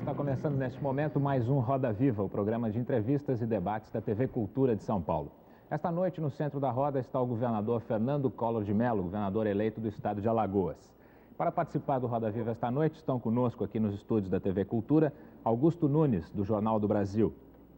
Está começando neste momento mais um Roda Viva, o programa de entrevistas e debates da TV Cultura de São Paulo. Esta noite, no centro da roda, está o governador Fernando Collor de Mello, governador eleito do estado de Alagoas. Para participar do Roda Viva esta noite, estão conosco aqui nos estúdios da TV Cultura, Augusto Nunes, do Jornal do Brasil,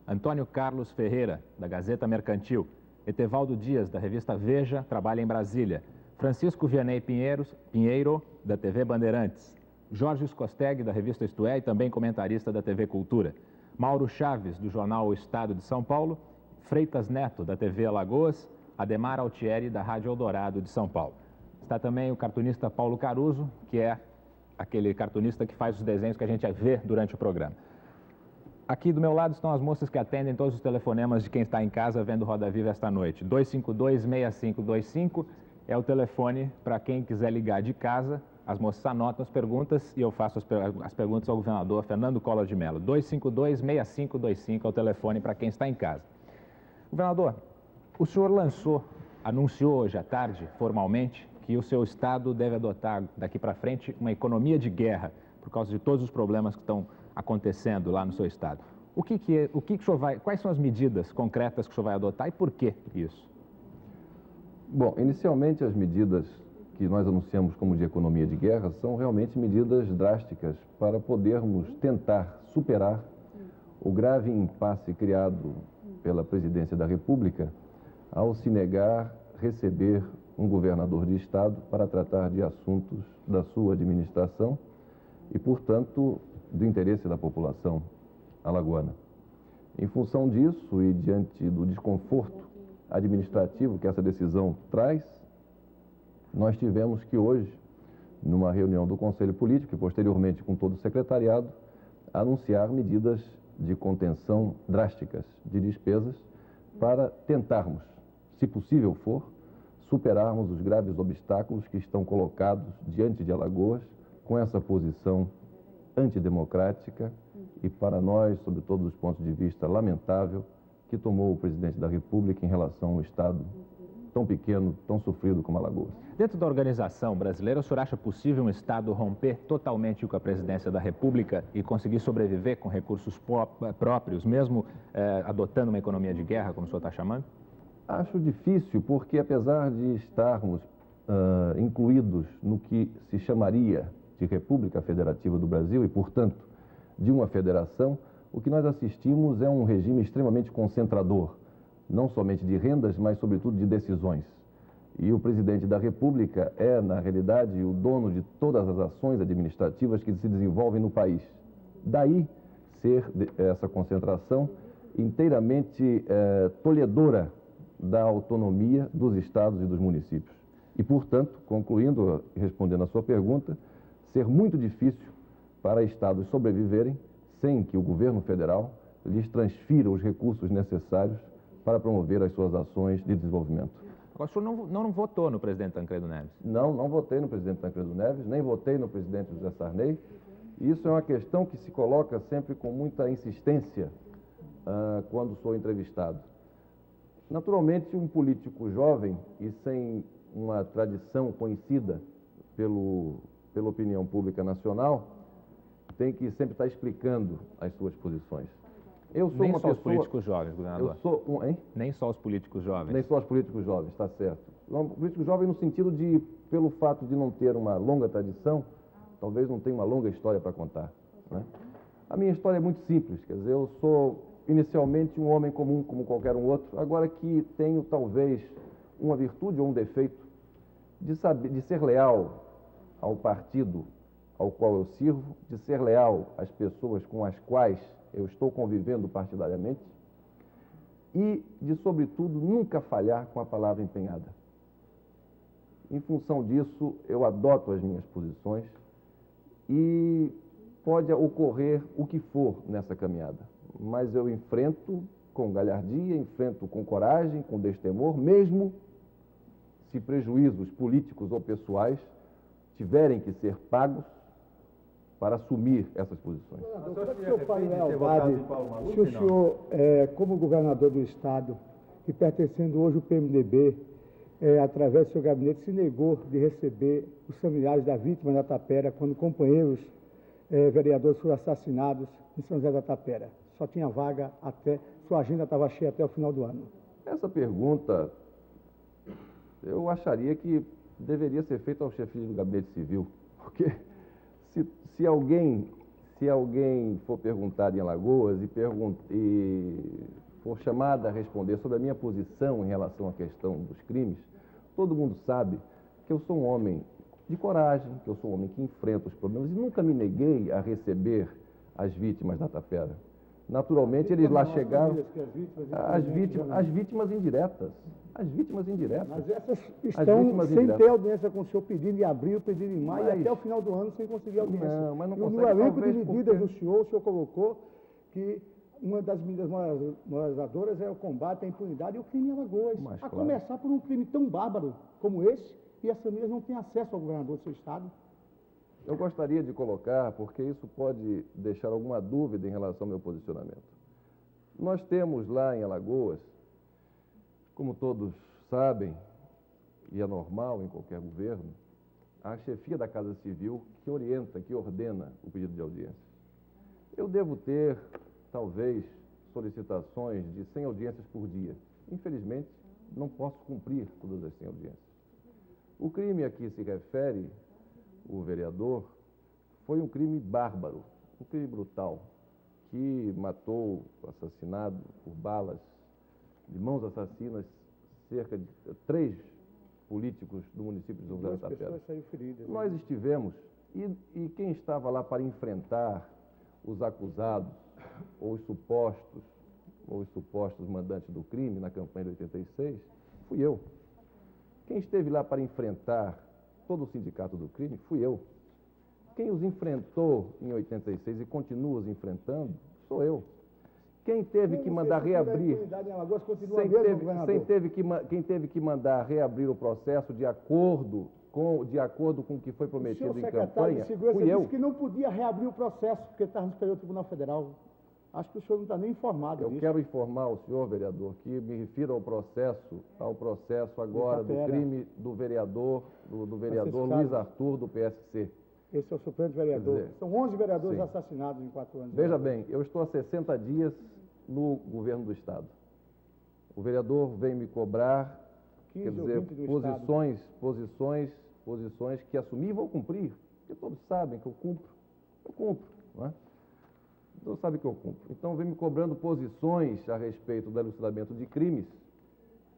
Antônio Carlos Ferreira, da Gazeta Mercantil, Etevaldo Dias, da revista Veja, trabalha em Brasília, Francisco Vianney Pinheiro, da TV Bandeirantes, Jorge Scosteg, da revista Isto É, e também comentarista da TV Cultura, Mauro Chaves, do jornal O Estado de São Paulo, Freitas Neto, da TV Alagoas, Ademar Altieri, da Rádio Eldorado de São Paulo. Está também o cartunista Paulo Caruso, que é aquele cartunista que faz os desenhos que a gente vê durante o programa. Aqui do meu lado estão as moças que atendem todos os telefonemas de quem está em casa vendo Roda Viva esta noite. 252-6525 é o telefone para quem quiser ligar de casa. As moças anotam as perguntas e eu faço as perguntas ao governador Fernando Collor de Mello. 252-6525 é o telefone para quem está em casa. Governador, o senhor anunciou hoje à tarde, formalmente, que o seu estado deve adotar daqui para frente uma economia de guerra, por causa de todos os problemas que estão acontecendo lá no seu estado. Quais são as medidas concretas que o senhor vai adotar e por que isso? Bom, inicialmente as medidas que nós anunciamos como de economia de guerra são realmente medidas drásticas para podermos tentar superar o grave impasse criado pela Presidência da República ao se negar receber um governador de estado para tratar de assuntos da sua administração e, portanto, do interesse da população alagoana. Em função disso e diante do desconforto administrativo que essa decisão traz, nós tivemos que hoje, numa reunião do Conselho Político e posteriormente com todo o secretariado, anunciar medidas de contenção drásticas de despesas para tentarmos, se possível for, superarmos os graves obstáculos que estão colocados diante de Alagoas com essa posição antidemocrática e, para nós, sob todos os pontos de vista, lamentável, que tomou o presidente da República em relação a um estado tão pequeno, tão sofrido como Alagoas. Dentro da organização brasileira, o senhor acha possível um estado romper totalmente com a presidência da República e conseguir sobreviver com recursos próprios, mesmo adotando uma economia de guerra, como o senhor está chamando? Acho difícil, porque apesar de estarmos incluídos no que se chamaria de República Federativa do Brasil e, portanto, de uma federação, o que nós assistimos é um regime extremamente concentrador, não somente de rendas, mas sobretudo de decisões. E o presidente da República é, na realidade, o dono de todas as ações administrativas que se desenvolvem no país. Daí ser essa concentração inteiramente tolhedora da autonomia dos estados e dos municípios. E, portanto, concluindo, respondendo a sua pergunta, ser muito difícil para estados sobreviverem sem que o governo federal lhes transfira os recursos necessários para promover as suas ações de desenvolvimento. Agora, o senhor não votou no presidente Tancredo Neves? Não votei no presidente Tancredo Neves, nem votei no presidente José Sarney. Isso é uma questão que se coloca sempre com muita insistência quando sou entrevistado. Naturalmente, um político jovem e sem uma tradição conhecida pela opinião pública nacional tem que sempre estar explicando as suas posições. Eu sou Nem só os políticos jovens, governador. Nem só os políticos jovens. Nem só os políticos jovens, está certo. Um político jovem no sentido de, pelo fato de não ter uma longa tradição, talvez não tenha uma longa história para contar, né? A minha história é muito simples, quer dizer, eu sou inicialmente um homem comum como qualquer um outro, agora que tenho talvez uma virtude ou um defeito de ser leal ao partido ao qual eu sirvo, de ser leal às pessoas com as quais eu estou convivendo partidariamente e de, sobretudo, nunca falhar com a palavra empenhada. Em função disso, eu adoto as minhas posições e pode ocorrer o que for nessa caminhada, mas eu enfrento com galhardia, enfrento com coragem, com destemor, mesmo se prejuízos políticos ou pessoais tiverem que ser pagos para assumir essas posições. Se o senhor, como governador do estado e pertencendo hoje ao PMDB, através do seu gabinete, se negou de receber os familiares da vítima da Tapera quando companheiros vereadores foram assassinados em São José da Tapera. Só tinha vaga sua agenda estava cheia até o final do ano. Essa pergunta, eu acharia que deveria ser feita ao chefe do Gabinete Civil, porque se alguém for perguntado em Alagoas e for chamado a responder sobre a minha posição em relação à questão dos crimes, todo mundo sabe que eu sou um homem de coragem, que eu sou um homem que enfrenta os problemas e nunca me neguei a receber as vítimas da Tapera. Naturalmente, eles lá chegaram, as vítimas indiretas. Mas essas estão sem ter audiência com o senhor, pedindo em abril, pedindo em maio, e até o final do ano sem conseguir audiência. Não, mas não e consegue, no elenco de talvez, medidas porque... do senhor colocou que uma das medidas moralizadoras é o combate à impunidade e o crime em Alagoas. A começar por um crime tão bárbaro como esse, e as famílias não têm acesso ao governador do seu estado. Eu gostaria de colocar, porque isso pode deixar alguma dúvida em relação ao meu posicionamento. Nós temos lá em Alagoas, como todos sabem, e é normal em qualquer governo, a chefia da Casa Civil que orienta, que ordena o pedido de audiência. Eu devo ter, talvez, solicitações de 100 audiências por dia. Infelizmente, não posso cumprir todas as 100 audiências. O crime a que se refere o vereador foi um crime bárbaro, um crime brutal, que matou, assassinado por balas de mãos assassinas, cerca de 3 políticos do município de São José da Tapera. Nós estivemos, e quem estava lá para enfrentar os acusados ou os supostos mandantes do crime na campanha de 86, fui eu. Quem esteve lá para enfrentar todo o sindicato do crime, fui eu. Quem os enfrentou em 86 e continua os enfrentando, sou eu. Quem teve que mandar reabrir... Quem teve que mandar reabrir o processo de acordo com o que foi prometido em campanha, fui eu. Disse que não podia reabrir o processo, porque estava no superior Tribunal Federal. Acho que o senhor não está nem informado disso. Eu quero informar o senhor, vereador, que me refiro ao processo agora do crime do vereador Luiz Arthur, do PSC. Esse é o suplente vereador. São 11 vereadores assassinados em 4 anos. Veja bem, eu estou há 60 dias no governo do Estado. O vereador vem me cobrar, quer dizer, posições que assumi e vou cumprir, porque todos sabem que eu cumpro, não é? Todos sabem que eu cumpro. Então, vem me cobrando posições a respeito do elucidamento de crimes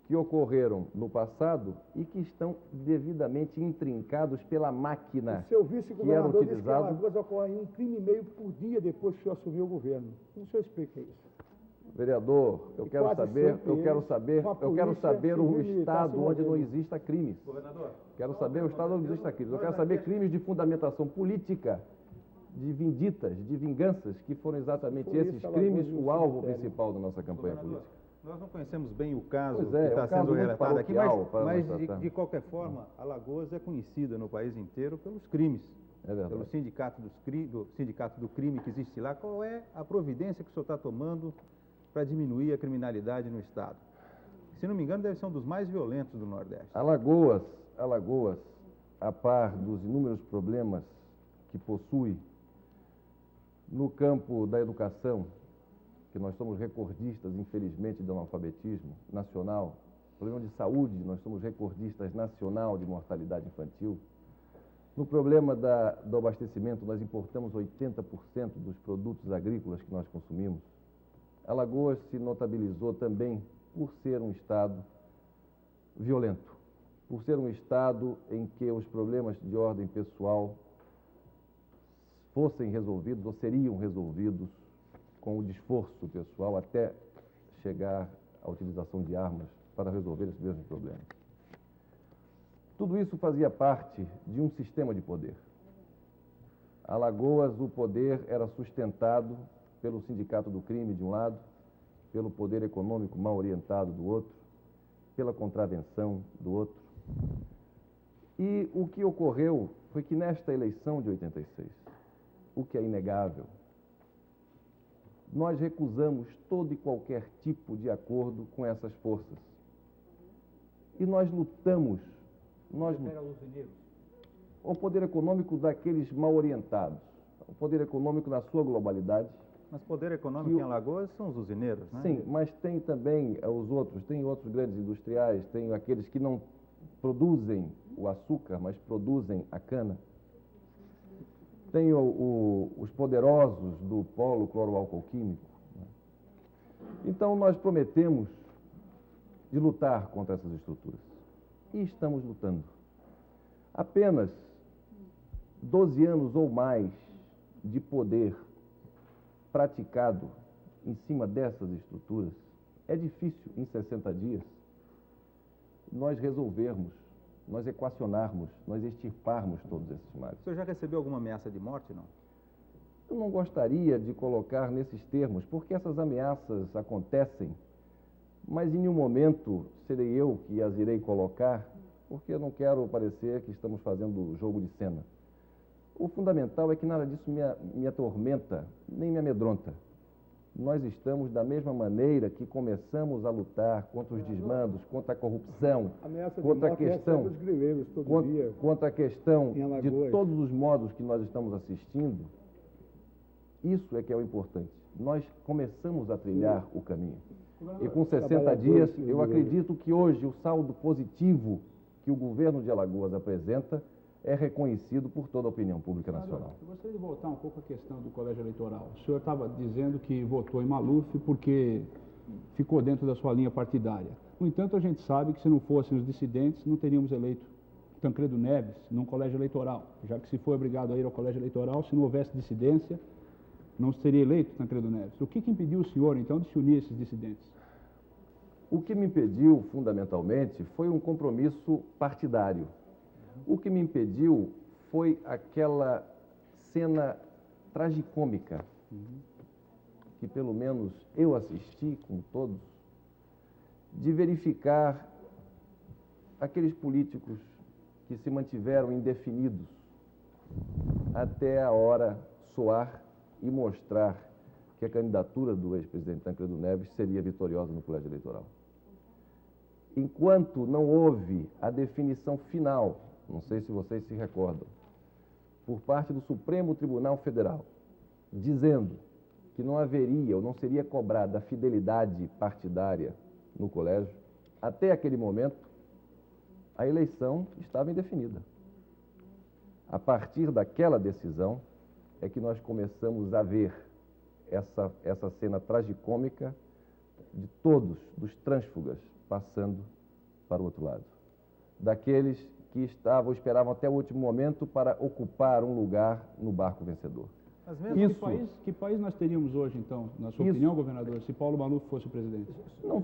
que ocorreram no passado e que estão devidamente intrincados pela máquina que era utilizada. O seu vice-governador disse que em Alagoas ocorre 1,5 crime por dia depois que o senhor assumiu o governo. Como o senhor explica isso? Vereador, eu quero saber o estado onde não exista crimes. Governador. Quero saber o estado onde não exista crimes. Eu quero saber crimes de fundamentação política, de vinganças, que foram exatamente esses crimes o alvo principal da nossa campanha política. Nós não conhecemos bem o caso que é está sendo relatado aqui, mas de qualquer forma, Alagoas é conhecida no país inteiro pelos crimes. É verdade. Pelo sindicato do crime que existe lá. Qual é a providência que o senhor está tomando para diminuir a criminalidade no estado? Se não me engano, deve ser um dos mais violentos do Nordeste. Alagoas, a par dos inúmeros problemas que possui no campo da educação, que nós somos recordistas, infelizmente, do analfabetismo nacional, problema de saúde, nós somos recordistas nacional de mortalidade infantil. No problema do abastecimento, nós importamos 80% dos produtos agrícolas que nós consumimos. Alagoas se notabilizou também por ser um estado violento, por ser um estado em que os problemas de ordem pessoal fossem resolvidos ou seriam resolvidos com o esforço pessoal até chegar à utilização de armas para resolver esses mesmos problemas. Tudo isso fazia parte de um sistema de poder. Alagoas, o poder era sustentado pelo sindicato do crime de um lado, pelo poder econômico mal orientado do outro, pela contravenção do outro. E o que ocorreu foi que nesta eleição de 86, o que é inegável, nós recusamos todo e qualquer tipo de acordo com essas forças. E nós lutamos, o poder econômico daqueles mal orientados. o poder econômico na sua globalidade. Mas poder econômico em Alagoas são os usineiros, né? Sim, mas tem também os outros, tem outros grandes industriais, tem aqueles que não produzem o açúcar, mas produzem a cana. Tem os poderosos do polo cloroálcool químico. Então, nós prometemos de lutar contra essas estruturas. E estamos lutando. Apenas 12 anos ou mais de poder praticado em cima dessas estruturas, é difícil, em 60 dias, nós resolvermos, nós equacionarmos, nós extirparmos todos esses males. O senhor já recebeu alguma ameaça de morte, não? Eu não gostaria de colocar nesses termos, porque essas ameaças acontecem, mas em nenhum momento serei eu que as irei colocar, porque eu não quero parecer que estamos fazendo jogo de cena. O fundamental é que nada disso me atormenta, nem me amedronta. Nós estamos da mesma maneira que começamos a lutar contra os desmandos, contra a corrupção, contra a questão, contra a questão de todos os modos que nós estamos assistindo. Isso é que é o importante. Nós começamos a trilhar o caminho. E com 60 dias, eu acredito que hoje o saldo positivo que o governo de Alagoas apresenta é reconhecido por toda a opinião pública nacional. Eu gostaria de voltar um pouco à questão do colégio eleitoral. O senhor estava dizendo que votou em Maluf porque ficou dentro da sua linha partidária. No entanto, a gente sabe que se não fossem os dissidentes, não teríamos eleito Tancredo Neves num colégio eleitoral, já que se foi obrigado a ir ao colégio eleitoral, se não houvesse dissidência, não seria eleito Tancredo Neves. O que impediu o senhor, então, de se unir a esses dissidentes? O que me impediu, fundamentalmente, foi um compromisso partidário. O que me impediu foi aquela cena tragicômica, que pelo menos eu assisti, como todos, de verificar aqueles políticos que se mantiveram indefinidos até a hora soar e mostrar que a candidatura do ex-presidente Tancredo Neves seria vitoriosa no colégio eleitoral. Enquanto não houve a definição final, não sei se vocês se recordam, por parte do Supremo Tribunal Federal, dizendo que não haveria ou não seria cobrada a fidelidade partidária no colégio, até aquele momento, a eleição estava indefinida. A partir daquela decisão é que nós começamos a ver essa cena tragicômica de todos, dos trânsfugas, passando para o outro lado. Daqueles que esperavam até o último momento para ocupar um lugar no barco vencedor. Mas mesmo que país nós teríamos hoje, então, na sua opinião, governador, se Paulo Maluf fosse o presidente? Não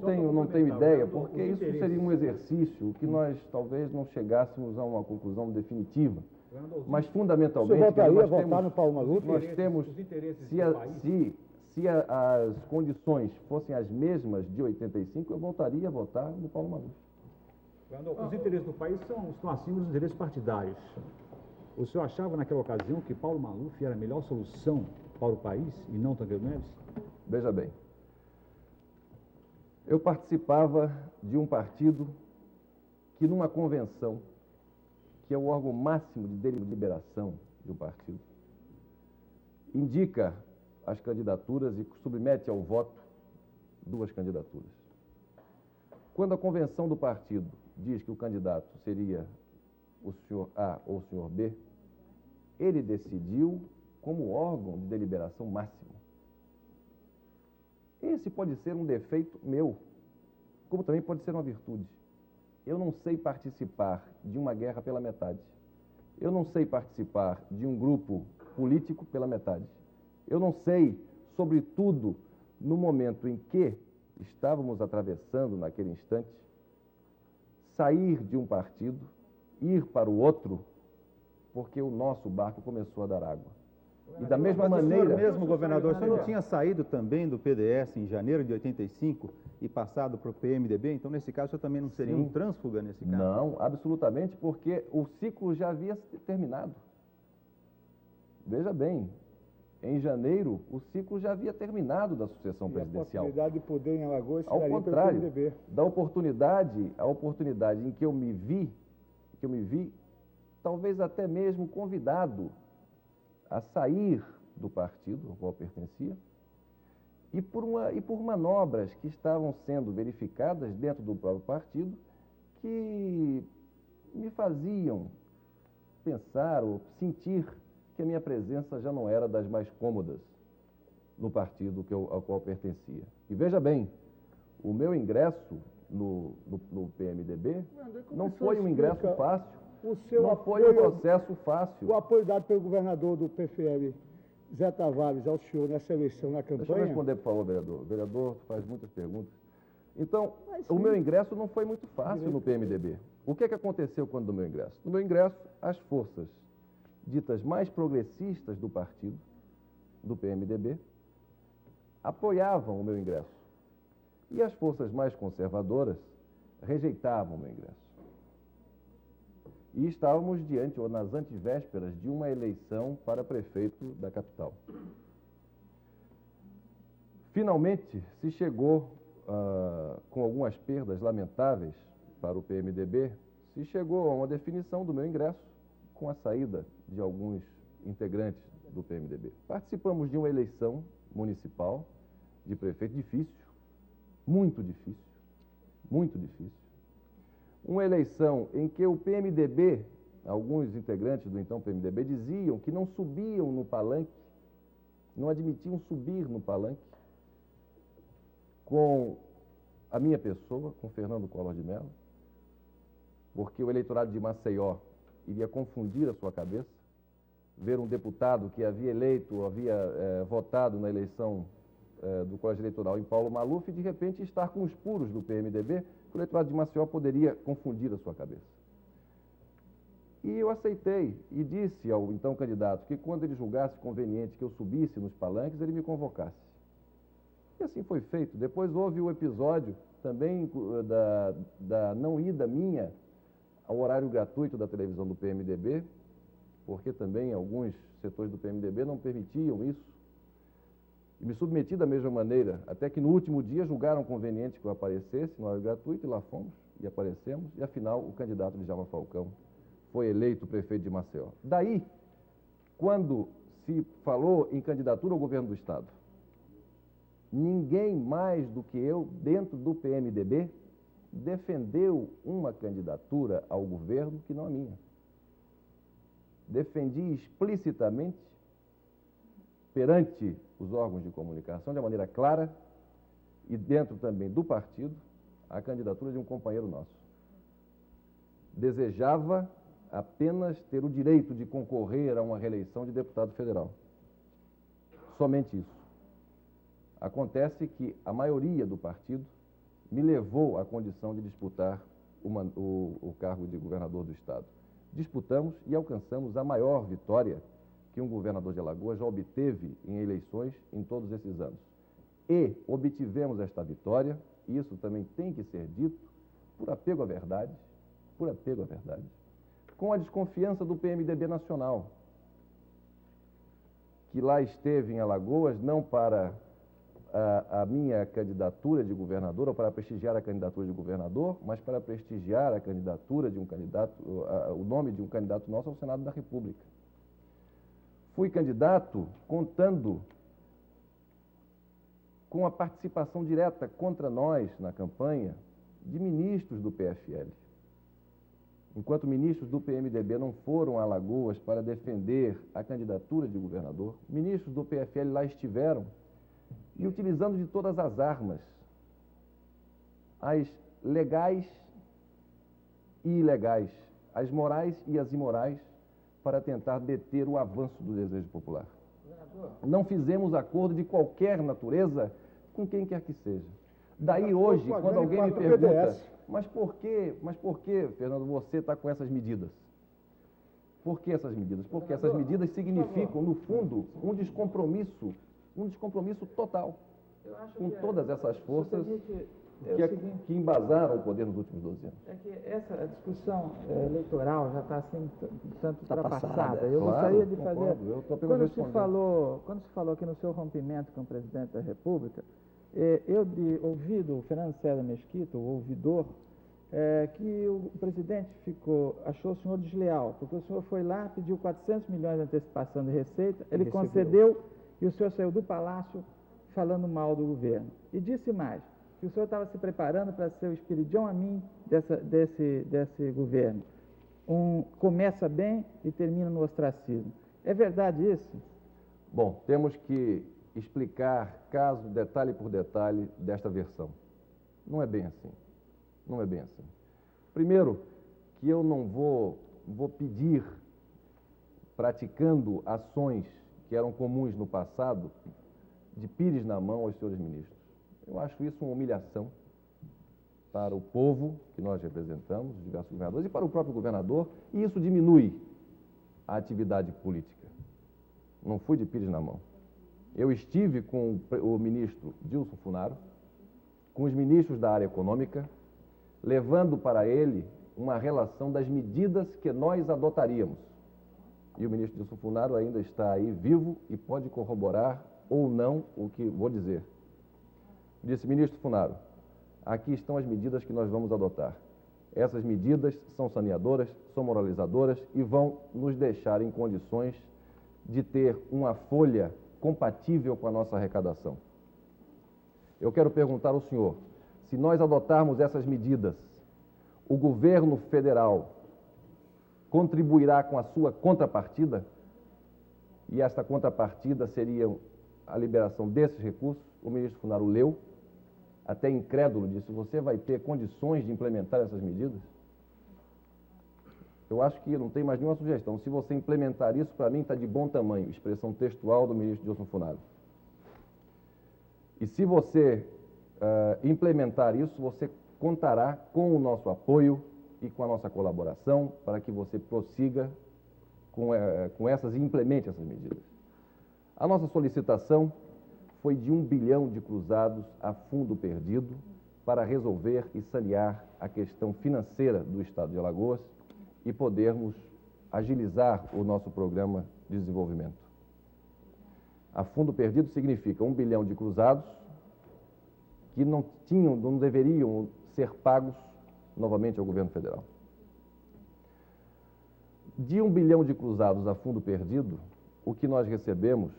tenho ideia, porque isso seria um exercício que nós talvez não chegássemos a uma conclusão definitiva. Mas, fundamentalmente, você voltaria a votar no Paulo Maluf? Nós temos, se as condições fossem as mesmas de 85, eu voltaria a votar no Paulo Maluf. Os interesses do país estão acima dos interesses partidários. O senhor achava naquela ocasião que Paulo Maluf era a melhor solução para o país e não Tancredo Neves? Veja bem, eu participava de um partido que numa convenção, que é o órgão máximo de deliberação de um partido, indica as candidaturas e submete ao voto duas candidaturas. Quando a convenção do partido diz que o candidato seria o senhor A ou o senhor B, ele decidiu como órgão de deliberação máximo. Esse pode ser um defeito meu, como também pode ser uma virtude. Eu não sei participar de uma guerra pela metade. Eu não sei participar de um grupo político pela metade. Eu não sei, sobretudo, no momento em que estávamos atravessando naquele instante, sair de um partido, ir para o outro, porque o nosso barco começou a dar água. E da mesma maneira... O senhor mesmo, governador, o senhor não tinha saído também do PDS em janeiro de 85 e passado para o PMDB? Então, nesse caso, o senhor também não seria um trânsfuga nesse caso? Não, absolutamente, porque o ciclo já havia terminado. Veja bem, em janeiro, o ciclo já havia terminado da sucessão presidencial. A oportunidade de poder em Alagoas ao contrário, da oportunidade, a oportunidade em que eu me vi, talvez até mesmo convidado a sair do partido ao qual pertencia e por manobras que estavam sendo verificadas dentro do próprio partido que me faziam pensar ou sentir que a minha presença já não era das mais cômodas no partido ao qual pertencia. E veja bem, o meu ingresso no PMDB não foi um ingresso fácil, não foi um processo fácil. O apoio dado pelo governador do PFL, Zé Tavares, ao senhor nessa eleição, na campanha... Deixa eu responder, por favor, vereador. O vereador faz muitas perguntas. Então, o meu ingresso não foi muito fácil no PMDB. O que aconteceu quando do meu ingresso? No meu ingresso, as forças ditas mais progressistas do partido, do PMDB, apoiavam o meu ingresso. E as forças mais conservadoras rejeitavam o meu ingresso. E estávamos diante, ou nas antevésperas, de uma eleição para prefeito da capital. Finalmente, se chegou, com algumas perdas lamentáveis para o PMDB, se chegou a uma definição do meu ingresso com a saída de alguns integrantes do PMDB. Participamos de uma eleição municipal de prefeito difícil, muito difícil, muito difícil. Uma eleição em que o PMDB, alguns integrantes do então PMDB, diziam que não subiam no palanque, não admitiam subir no palanque com a minha pessoa, com Fernando Collor de Mello, porque o eleitorado de Maceió iria confundir a sua cabeça, ver um deputado que havia eleito, havia votado na eleição do Colégio Eleitoral em Paulo Maluf e, de repente, estar com os puros do PMDB, que o eleitorado de Maceió poderia confundir a sua cabeça. E eu aceitei e disse ao então candidato que, quando ele julgasse conveniente que eu subisse nos palanques, ele me convocasse. E assim foi feito. Depois houve o episódio também da não ida minha ao horário gratuito da televisão do PMDB, porque também alguns setores do PMDB não permitiam isso. E me submeti da mesma maneira, até que no último dia julgaram conveniente que eu aparecesse no horário gratuito, e lá fomos, e aparecemos, e afinal o candidato Djalma Falcão foi eleito prefeito de Maceió. Daí, quando se falou em candidatura ao governo do Estado, ninguém mais do que eu, dentro do PMDB, defendeu uma candidatura ao governo que não a minha. Defendi explicitamente, perante os órgãos de comunicação, de maneira clara, e dentro também do partido, a candidatura de um companheiro nosso. Desejava apenas ter o direito de concorrer a uma reeleição de deputado federal. Somente isso. Acontece que a maioria do partido me levou à condição de disputar o cargo de governador do Estado. Disputamos e alcançamos a maior vitória que um governador de Alagoas já obteve em eleições em todos esses anos. E obtivemos esta vitória, e isso também tem que ser dito, por apego à verdade, com a desconfiança do PMDB nacional, que lá esteve em Alagoas não para a minha candidatura de governador, ou para prestigiar a candidatura de governador, mas para prestigiar a candidatura de um candidato, o nome de um candidato nosso ao Senado da República. Fui candidato contando com a participação direta contra nós na campanha de ministros do PFL. Enquanto ministros do PMDB não foram a Alagoas para defender a candidatura de governador, ministros do PFL lá estiveram e utilizando de todas as armas, as legais e ilegais, as morais e as imorais, para tentar deter o avanço do desejo popular. Não fizemos acordo de qualquer natureza com quem quer que seja. Daí hoje, quando alguém me pergunta, mas por que, Fernando, você está com essas medidas? Por que essas medidas? Porque essas medidas significam, no fundo, um descompromisso total com todas essas forças que embasaram o poder nos últimos 12 anos. É que essa discussão eleitoral já está assim, tanto ultrapassada. Eu gostaria de fazer... Quando se falou aqui no seu rompimento com o presidente da República, eu ouvi do Fernando César Mesquita, o ouvidor, que o presidente achou o senhor desleal, porque o senhor foi lá, pediu 400 milhões de antecipação de receita, ele concedeu e o senhor saiu do palácio falando mal do governo. E disse mais, que o senhor estava se preparando para ser o Espiridion Amin desse governo. Começa bem e termina no ostracismo. É verdade isso? Bom, temos que explicar caso, detalhe por detalhe, desta versão. Não é bem assim. Não é bem assim. Primeiro, que eu não vou pedir, praticando ações que eram comuns no passado, de pires na mão aos senhores ministros. Eu acho isso uma humilhação para o povo que nós representamos, os diversos governadores, e para o próprio governador, e isso diminui a atividade política. Não fui de pires na mão. Eu estive com o ministro Dilson Funaro, com os ministros da área econômica, levando para ele uma relação das medidas que nós adotaríamos. E o ministro Dilson Funaro ainda está aí vivo e pode corroborar ou não o que vou dizer. Disse, ministro Funaro, aqui estão as medidas que nós vamos adotar. Essas medidas são saneadoras, são moralizadoras e vão nos deixar em condições de ter uma folha compatível com a nossa arrecadação. Eu quero perguntar ao senhor, se nós adotarmos essas medidas, o governo federal contribuirá com a sua contrapartida? E esta contrapartida seria a liberação desses recursos. O ministro Funaro leu, até incrédulo, disse, você vai ter condições de implementar essas medidas? Eu acho que não tem mais nenhuma sugestão. Se você implementar isso, para mim está de bom tamanho, expressão textual do ministro Dilson Funaro. E se você implementar isso, você contará com o nosso apoio e com a nossa colaboração para que você prossiga com essas e implemente essas medidas. A nossa solicitação foi de 1 bilhão de cruzados a fundo perdido para resolver e sanear a questão financeira do Estado de Alagoas e podermos agilizar o nosso programa de desenvolvimento. A fundo perdido significa 1 bilhão de cruzados que não deveriam ser pagos novamente ao governo federal. De 1 bilhão de cruzados a fundo perdido, o que nós recebemos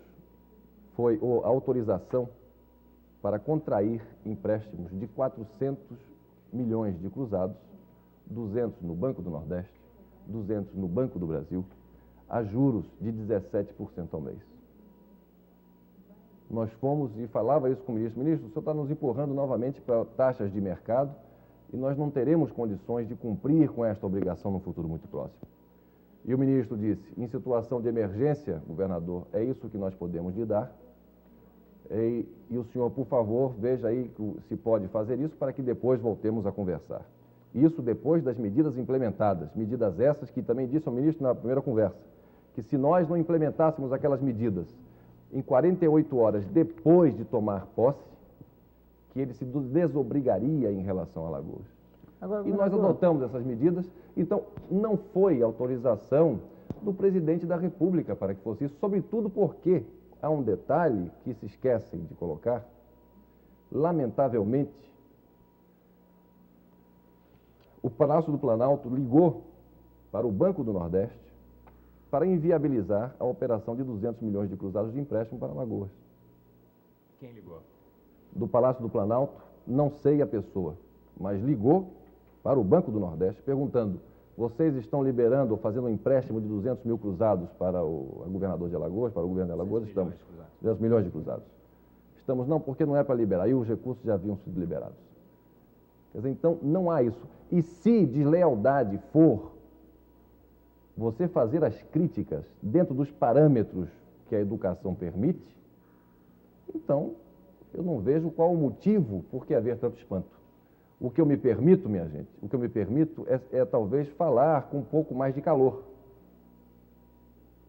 foi a autorização para contrair empréstimos de 400 milhões de cruzados, 200 no Banco do Nordeste, 200 no Banco do Brasil, a juros de 17% ao mês. Nós fomos e falava isso com o ministro, o senhor está nos empurrando novamente para taxas de mercado e nós não teremos condições de cumprir com esta obrigação no futuro muito próximo. E o ministro disse, em situação de emergência, governador, é isso que nós podemos lhe dar. E o senhor, por favor, veja aí se pode fazer isso para que depois voltemos a conversar. Isso depois das medidas implementadas, medidas essas que também disse ao ministro na primeira conversa, que se nós não implementássemos aquelas medidas em 48 horas depois de tomar posse, que ele se desobrigaria em relação a Alagoas. Agora, e nós adotamos essas medidas, então não foi autorização do presidente da República para que fosse isso, sobretudo porque há um detalhe que se esquecem de colocar, lamentavelmente, o Palácio do Planalto ligou para o Banco do Nordeste para inviabilizar a operação de 200 milhões de cruzados de empréstimo para Alagoas. Quem ligou? Do Palácio do Planalto, não sei a pessoa, mas ligou para o Banco do Nordeste perguntando, vocês estão liberando ou fazendo um empréstimo de 200 mil cruzados para o governador de Alagoas, para o governo de Alagoas? Estamos. 200 milhões de cruzados. Estamos, não, porque não é para liberar, e os recursos já haviam sido liberados. Quer dizer, então, não há isso. E se deslealdade for você fazer as críticas dentro dos parâmetros que a educação permite, então, eu não vejo qual o motivo por que haver tanto espanto. O que eu me permito, minha gente, o que eu me permito é talvez falar com um pouco mais de calor.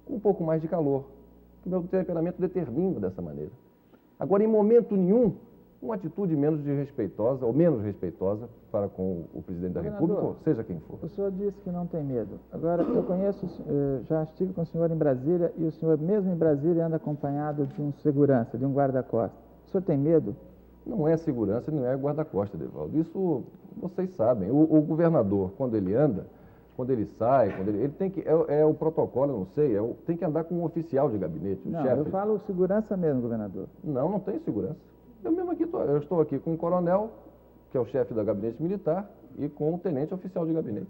Com um pouco mais de calor. O meu temperamento determina dessa maneira. Agora, em momento nenhum, uma atitude menos respeitosa ou menos respeitosa para com o presidente da República, ou seja quem for. O senhor disse que não tem medo. Agora, eu conheço, já estive com o senhor em Brasília e o senhor, mesmo em Brasília, anda acompanhado de um segurança, de um guarda-costas. O senhor tem medo? Não é segurança, não é guarda-costas, Edevaldo. Isso vocês sabem. O governador, quando ele anda, quando ele sai, ele tem que, é o protocolo, eu não sei, tem que andar com um oficial de gabinete, o não, chefe. Eu falo segurança mesmo, governador. Não tem segurança. Eu mesmo aqui, eu estou aqui com o coronel, que é o chefe do gabinete militar, e com o tenente oficial de gabinete.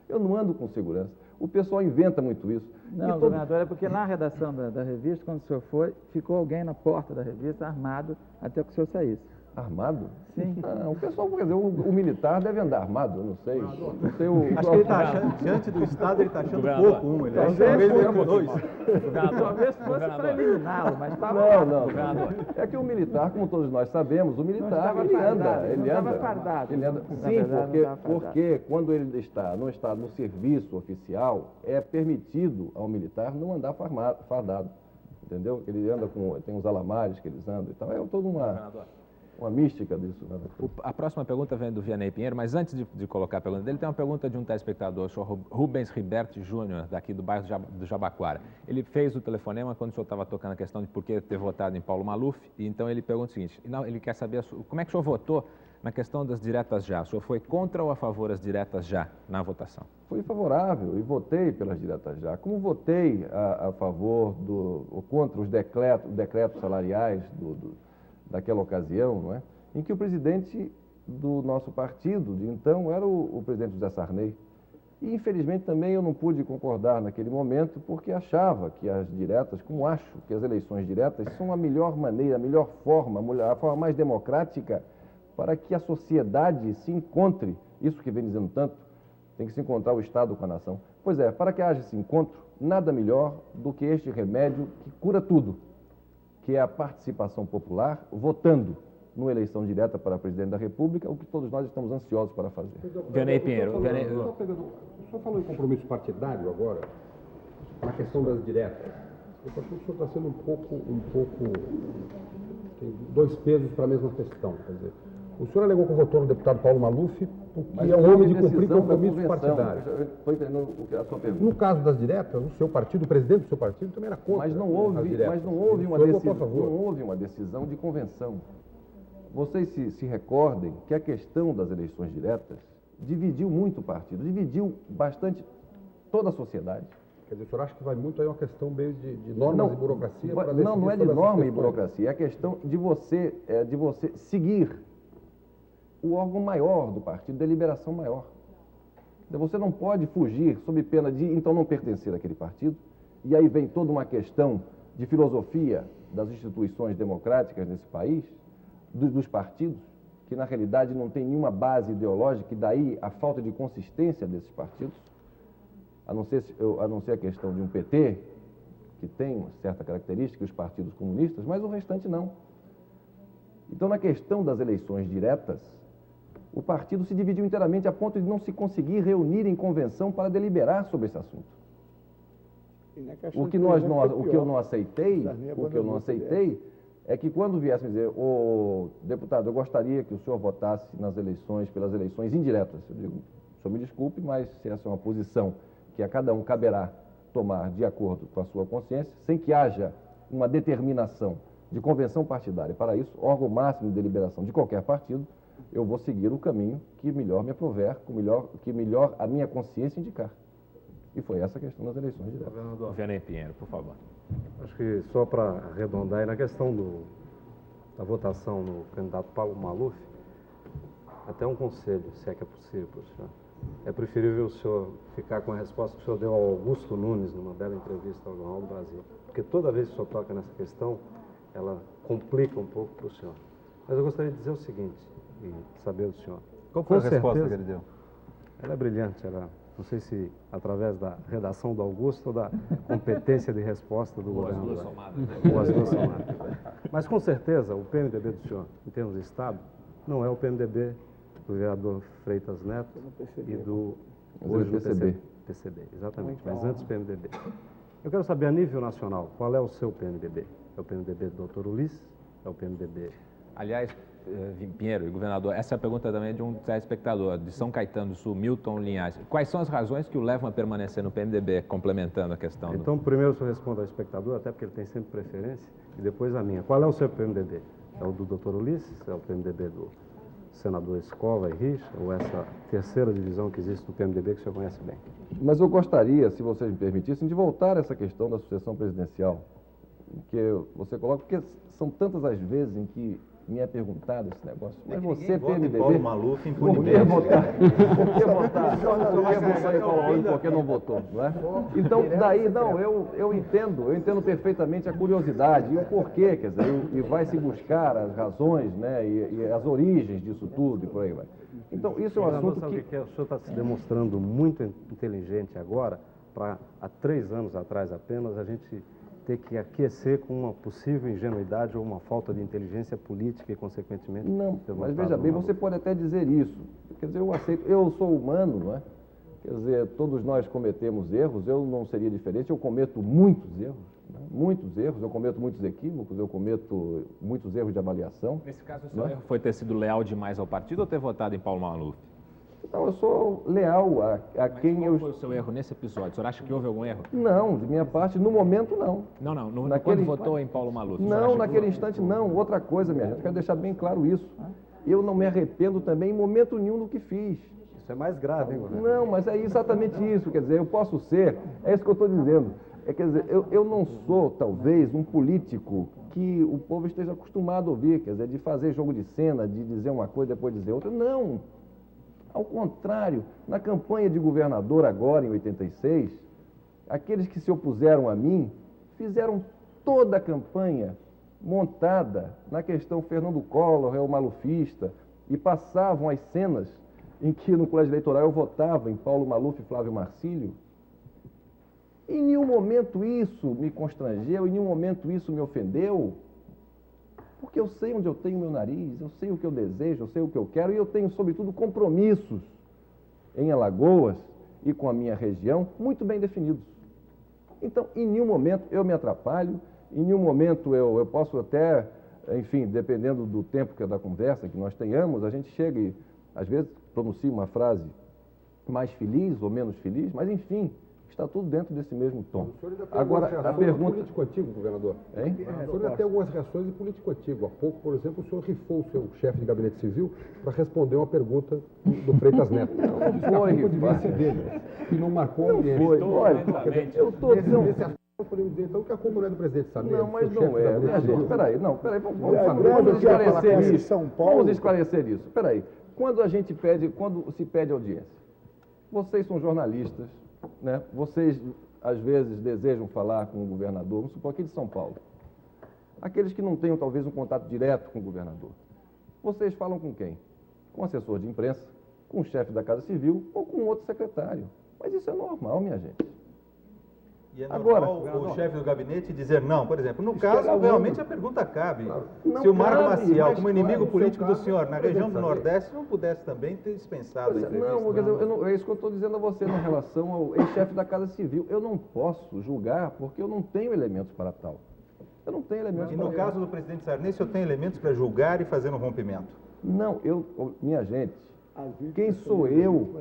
Eu não ando com segurança. O pessoal inventa muito isso. Não, governador, é porque na redação da revista, quando o senhor foi, ficou alguém na porta da revista armado até que o senhor saísse. Armado? Sim. O pessoal, quer dizer, o militar deve andar armado, eu não sei. Acho que ele está achando, diante do Estado, ele está achando pouco um. Ele Talvez talvez dois. Talvez fosse para eliminá-lo, mas estava... Não. É que o militar, como todos nós sabemos, o militar, ele anda. Fardado. Ele anda. Sim, porque quando ele não está no serviço oficial, é permitido ao militar não andar fardado. Entendeu? Ele anda tem uns alamares que eles andam e tal. É toda uma mística disso. Né? A próxima pergunta vem do Vianney Pinheiro, mas antes de colocar a pergunta dele, tem uma pergunta de um telespectador, o senhor Rubens Riberti Júnior, daqui do bairro do Jabaquara. Ele fez o telefonema quando o senhor estava tocando a questão de por que ter votado em Paulo Maluf, e então ele pergunta o seguinte, ele quer saber como é que o senhor votou na questão das diretas já. O senhor foi contra ou a favor das diretas já na votação? Fui favorável e votei pelas diretas já. Como votei a favor ou contra os decretos salariais daquela ocasião, não é? Em que o presidente do nosso partido, de então, era o presidente José Sarney. E, infelizmente, também eu não pude concordar naquele momento, porque achava que as diretas, como acho que as eleições diretas, são a melhor maneira, a melhor forma, a forma mais democrática para que a sociedade se encontre, isso que vem dizendo tanto, tem que se encontrar o Estado com a nação. Pois é, para que haja esse encontro, nada melhor do que este remédio que cura tudo, que é a participação popular, votando numa eleição direta para presidente da República, o que todos nós estamos ansiosos para fazer. Vianney Pinheiro. O senhor falou em compromisso partidário agora, na questão das diretas. Eu acho que o senhor está sendo um pouco tem dois pesos para a mesma questão. Quer dizer, o senhor alegou que votou no deputado Paulo Maluf porque é um homem de cumprir compromisso partidário. Estou entendendo a sua pergunta. No caso das diretas, o seu partido, o presidente do seu partido também era contra. Mas não houve uma decisão de convenção. Vocês se recordem que a questão das eleições diretas dividiu muito o partido, dividiu bastante toda a sociedade. Quer dizer, o senhor acha que vai muito aí uma questão meio de normas e burocracia? Não é de norma e burocracia, é a questão de você seguir o órgão maior do partido, deliberação maior. Você não pode fugir sob pena de, então, não pertencer àquele partido, e aí vem toda uma questão de filosofia das instituições democráticas nesse país, dos partidos, que na realidade não tem nenhuma base ideológica, e daí a falta de consistência desses partidos, a não ser a questão de um PT, que tem uma certa característica, os partidos comunistas, mas o restante não. Então, na questão das eleições diretas, o partido se dividiu inteiramente a ponto de não se conseguir reunir em convenção para deliberar sobre esse assunto. O que eu não aceitei é que quando viessem dizer, deputado, eu gostaria que o senhor votasse pelas eleições indiretas. Eu digo, o senhor me desculpe, mas se essa é uma posição que a cada um caberá tomar de acordo com a sua consciência, sem que haja uma determinação de convenção partidária para isso, órgão máximo de deliberação de qualquer partido, eu vou seguir o caminho que melhor me aprover, que melhor a minha consciência indicar. E foi essa a questão das eleições diretas. Vianney Pinheiro, por favor. Acho que só para arredondar aí na questão da votação no candidato Paulo Maluf, até um conselho, se é que é possível, para o senhor. É preferível o senhor ficar com a resposta que o senhor deu ao Augusto Nunes numa bela entrevista ao Jornal do Brasil. Porque toda vez que o senhor toca nessa questão, ela complica um pouco para o senhor. Mas eu gostaria de dizer o seguinte, e saber do senhor. Qual foi a resposta que ele deu? Ela é brilhante, não sei se através da redação do Augusto ou da competência de resposta do governador. Ou as duas somadas. Mas com certeza o PMDB do senhor, em termos de Estado, não é o PMDB do vereador Freitas Neto e do hoje do PCB. Exatamente, mas antes do PMDB. Eu quero saber a nível nacional, qual é o seu PMDB? É o PMDB do Dr. Ulisses? É o PMDB... Aliás, Pinheiro e governador, essa é a pergunta também de um telespectador, de São Caetano do Sul, Milton Linhares. Quais são as razões que o levam a permanecer no PMDB, complementando a questão? Então, primeiro o senhor responde ao espectador, até porque ele tem sempre preferência, e depois a minha. Qual é o seu PMDB? É o do Dr. Ulisses? É o PMDB do senador Escova e Richa, ou essa terceira divisão que existe no PMDB que o senhor conhece bem? Mas eu gostaria, se vocês me permitissem, de voltar a essa questão da sucessão presidencial, que você coloca, porque são tantas as vezes em que me é perguntado esse negócio. Mas você, PMDB... Paulo Maluf, por que votar? Por que não votou? Não é? Então, daí, não, eu entendo perfeitamente a curiosidade e o porquê, quer dizer, e vai se buscar as razões, né, e as origens disso tudo e por aí vai. Então, isso é um assunto que... O senhor está se demonstrando muito inteligente agora, para há 3 anos atrás apenas, a gente ter que aquecer com uma possível ingenuidade ou uma falta de inteligência política e, consequentemente... Não, mas veja bem, você pode até dizer isso. Quer dizer, eu aceito, eu sou humano, não é? Quer dizer, todos nós cometemos erros, eu não seria diferente, eu cometo muitos erros, né? Muitos erros, eu cometo muitos equívocos, eu cometo muitos erros de avaliação. Nesse caso, o seu erro foi ter sido leal demais ao partido ou ter votado em Paulo Maluf? Então, eu sou leal a quem eu... Qual foi o seu erro nesse episódio? O senhor acha que houve algum erro? Não, de minha parte, no momento, não. Quando votou em Paulo Maluf? Não, naquele instante, não. Outra coisa, minha gente, quero deixar bem claro isso. Eu não me arrependo também em momento nenhum do que fiz. Isso é mais grave, hein, governador? Não, mas é exatamente isso. Quer dizer, eu posso ser, é isso que eu estou dizendo. Quer dizer, eu não sou, talvez, um político que o povo esteja acostumado a ouvir, quer dizer, de fazer jogo de cena, de dizer uma coisa e depois dizer outra. Não. Ao contrário, na campanha de governador agora, em 86, aqueles que se opuseram a mim fizeram toda a campanha montada na questão Fernando Collor é o malufista e passavam as cenas em que no colégio eleitoral eu votava em Paulo Maluf e Flávio Marcílio. Em nenhum momento isso me constrangeu, em nenhum momento isso me ofendeu. Porque eu sei onde eu tenho meu nariz, eu sei o que eu desejo, eu sei o que eu quero e eu tenho, sobretudo, compromissos em Alagoas e com a minha região muito bem definidos. Então, em nenhum momento eu me atrapalho, em nenhum momento eu posso até, enfim, dependendo do tempo que é da conversa que nós tenhamos, a gente chega e, às vezes, pronuncia uma frase mais feliz ou menos feliz, mas, enfim... Está tudo dentro desse mesmo tom. Agora, a pergunta... político antigo, governador. Hein? O senhor ainda tem algumas reações de político antigo. Há pouco, por exemplo, o senhor rifou o seu chefe de gabinete civil para responder uma pergunta do Freitas Neto. Não foi rifar dele, e não marcou a audiência. Foi, olha, eu estou dizendo... Podemos dizer, então, que a culpa não é do presidente Samir. Não, mas não é. Minha gente, peraí, vamos esclarecer isso. Vamos esclarecer isso. Peraí, quando se pede audiência, vocês são jornalistas, né? Vocês, às vezes, desejam falar com o governador, vamos supor aqui de São Paulo. Aqueles que não tenham, talvez, um contato direto com o governador. Vocês falam com quem? Com o assessor de imprensa, com o chefe da Casa Civil ou com outro secretário. Mas isso é normal, minha gente. E é normal o chefe do gabinete dizer não, por exemplo. No caso, realmente a pergunta cabe. Se o Marco Maciel, como inimigo político do senhor, na região do Nordeste, não pudesse também ter dispensado a entrevista. Não, quer dizer, é isso que eu estou dizendo a você em relação ao ex-chefe da Casa Civil. Eu não posso julgar porque eu não tenho elementos para tal. Eu não tenho elementos para tal. E no caso do presidente Sarney, eu tenho elementos para julgar e fazer um rompimento? Não, minha gente, quem sou eu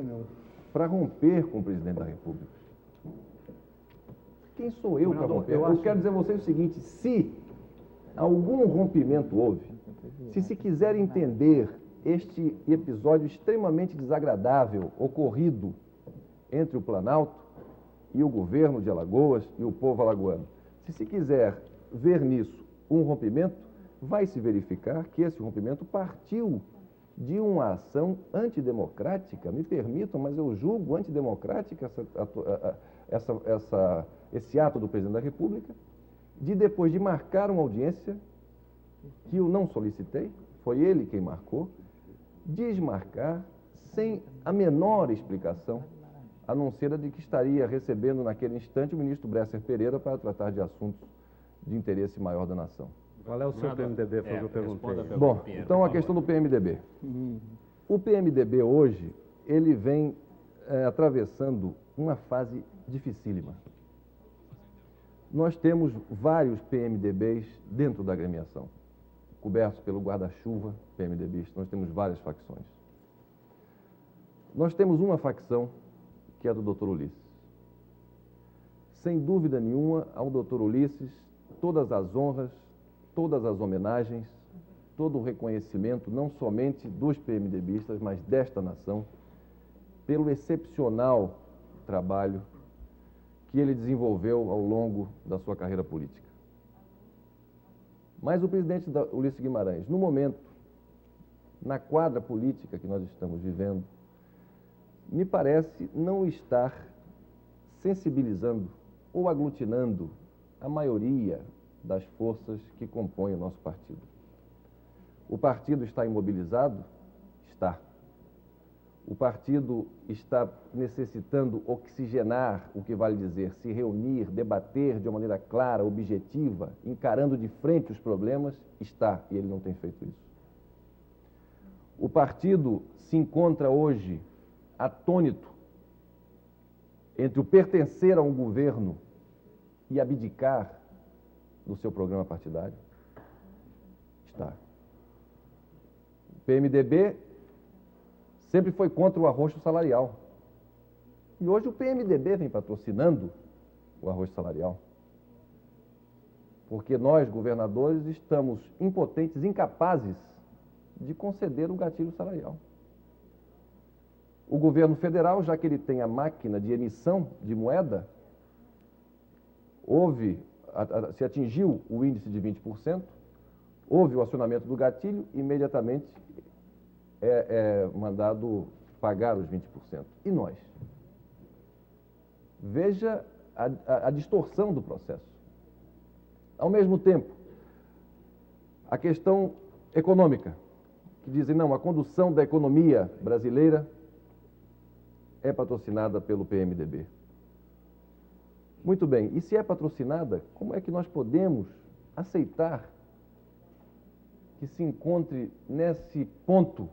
para romper com o presidente da República? Quem sou eu para romper? Eu quero dizer a vocês o seguinte, se algum rompimento houve, se quiser entender este episódio extremamente desagradável ocorrido entre o Planalto e o governo de Alagoas e o povo alagoano, se quiser ver nisso um rompimento, vai se verificar que esse rompimento partiu de uma ação antidemocrática, me permitam, mas eu julgo antidemocrática esse ato do presidente da República, de depois de marcar uma audiência que eu não solicitei, foi ele quem marcou, desmarcar sem a menor explicação, a não ser a de que estaria recebendo naquele instante o ministro Bresser Pereira para tratar de assuntos de interesse maior da nação. Qual é o seu PMDB? Foi o que eu perguntei. Bom, então a questão do PMDB. O PMDB hoje, ele vem atravessando uma fase dificílima. Nós temos vários PMDBs dentro da agremiação, cobertos pelo guarda-chuva PMDBista, nós temos várias facções. Nós temos uma facção que é a do Dr. Ulisses. Sem dúvida nenhuma, ao Dr. Ulisses, todas as honras, todas as homenagens, todo o reconhecimento, não somente dos PMDBistas, mas desta nação, pelo excepcional trabalho que ele desenvolveu ao longo da sua carreira política. Mas o presidente Ulisses Guimarães, no momento, na quadra política que nós estamos vivendo, me parece não estar sensibilizando ou aglutinando a maioria das forças que compõem o nosso partido. O partido está imobilizado? Está. O partido está necessitando oxigenar, o que vale dizer, se reunir, debater de uma maneira clara, objetiva, encarando de frente os problemas? Está, e ele não tem feito isso. O partido se encontra hoje atônito entre o pertencer a um governo e abdicar do seu programa partidário? Está. O PMDB sempre foi contra o arroxo salarial. E hoje o PMDB vem patrocinando o arroxo salarial. Porque nós, governadores, estamos impotentes, incapazes de conceder o gatilho salarial. O governo federal, já que ele tem a máquina de emissão de moeda, se atingiu o índice de 20%, houve o acionamento do gatilho, imediatamente é mandado pagar os 20%. E nós? Veja a distorção do processo. Ao mesmo tempo, a questão econômica, que dizem, não, a condução da economia brasileira é patrocinada pelo PMDB. Muito bem, e se é patrocinada, como é que nós podemos aceitar que se encontre nesse ponto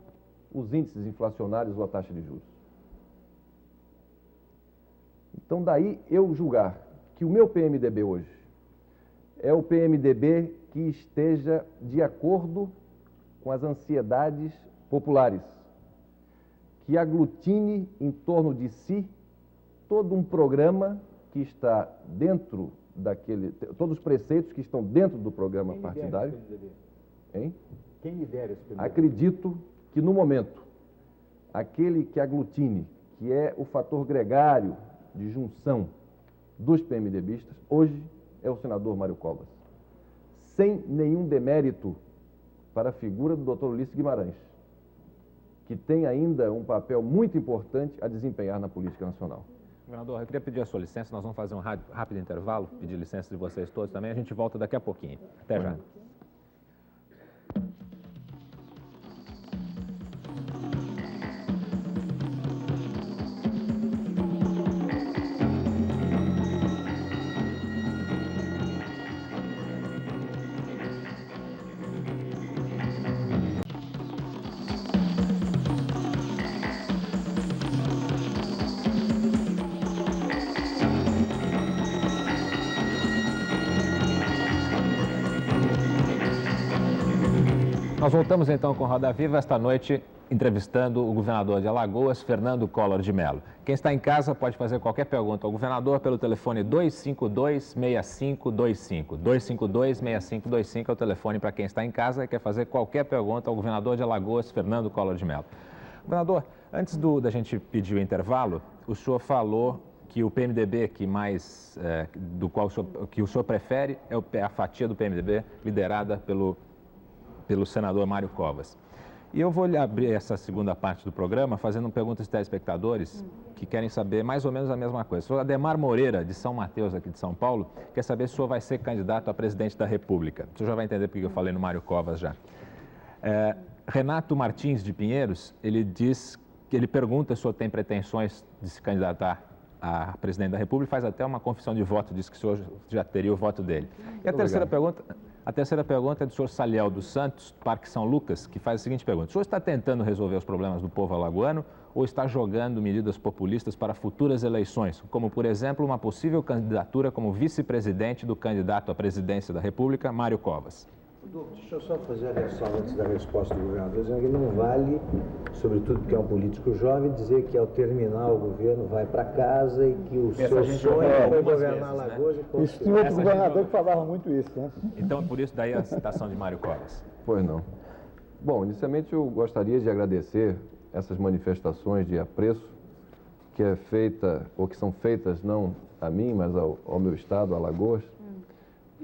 os índices inflacionários ou a taxa de juros? Então, daí eu julgar que o meu PMDB hoje é o PMDB que esteja de acordo com as ansiedades populares, que aglutine em torno de si todo um programa que está dentro todos os preceitos que estão dentro do programa partidário. Hein? Quem lidera esse PMDB? Acredito que, no momento, aquele que aglutine, que é o fator gregário de junção dos PMDBistas, hoje é o senador Mário Covas. Sem nenhum demérito para a figura do Dr. Ulisses Guimarães, que tem ainda um papel muito importante a desempenhar na política nacional. Governador, eu queria pedir a sua licença, nós vamos fazer um rápido intervalo, pedir licença de vocês todos também, a gente volta daqui a pouquinho. Até já. Nós voltamos então com Roda Viva esta noite entrevistando o governador de Alagoas, Fernando Collor de Mello. Quem está em casa pode fazer qualquer pergunta ao governador pelo telefone 252-6525. 252-6525 é o telefone para quem está em casa e quer fazer qualquer pergunta ao governador de Alagoas, Fernando Collor de Mello. Governador, antes da gente pedir o intervalo, o senhor falou que o PMDB que o senhor prefere é a fatia do PMDB liderada pelo senador Mário Covas. E eu vou lhe abrir essa segunda parte do programa fazendo perguntas de telespectadores que querem saber mais ou menos a mesma coisa. O senhor Ademar Moreira, de São Mateus, aqui de São Paulo, quer saber se o senhor vai ser candidato a presidente da República. O senhor já vai entender porque eu falei no Mário Covas já. Renato Martins, de Pinheiros, ele pergunta se o senhor tem pretensões de se candidatar a presidente da República, faz até uma confissão de voto, diz que o senhor já teria o voto dele. E a terceira pergunta é do senhor Saliel dos Santos, Parque São Lucas, que faz a seguinte pergunta. O senhor está tentando resolver os problemas do povo alagoano ou está jogando medidas populistas para futuras eleições, como, por exemplo, uma possível candidatura como vice-presidente do candidato à presidência da República, Mário Covas? Deixa eu só fazer a reação antes da resposta do governador, dizendo que não vale, sobretudo porque é um político jovem, dizer que ao terminar o governo vai para casa e que o seu sonho foi governar Alagoas. Isso tinha outro governador que falava muito isso, né? Então, por isso daí a citação de Mário Covas. Pois não. Bom, inicialmente eu gostaria de agradecer essas manifestações de apreço que é feita, ou que são feitas não a mim, mas ao meu estado, Alagoas,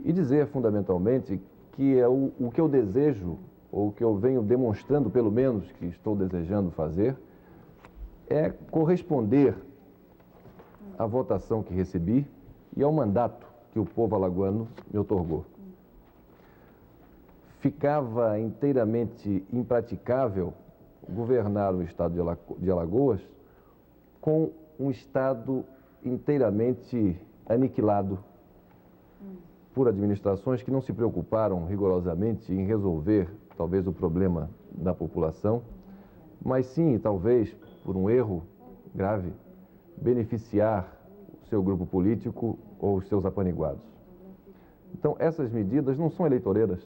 e dizer fundamentalmente que é o que eu desejo, ou o que eu venho demonstrando, pelo menos, que estou desejando fazer, é corresponder à votação que recebi e ao mandato que o povo alagoano me outorgou. Ficava inteiramente impraticável governar o estado de Alagoas com um estado inteiramente aniquilado por administrações que não se preocuparam rigorosamente em resolver, talvez, o problema da população, mas sim, talvez, por um erro grave, beneficiar o seu grupo político ou os seus apaniguados. Então, essas medidas não são eleitoreiras,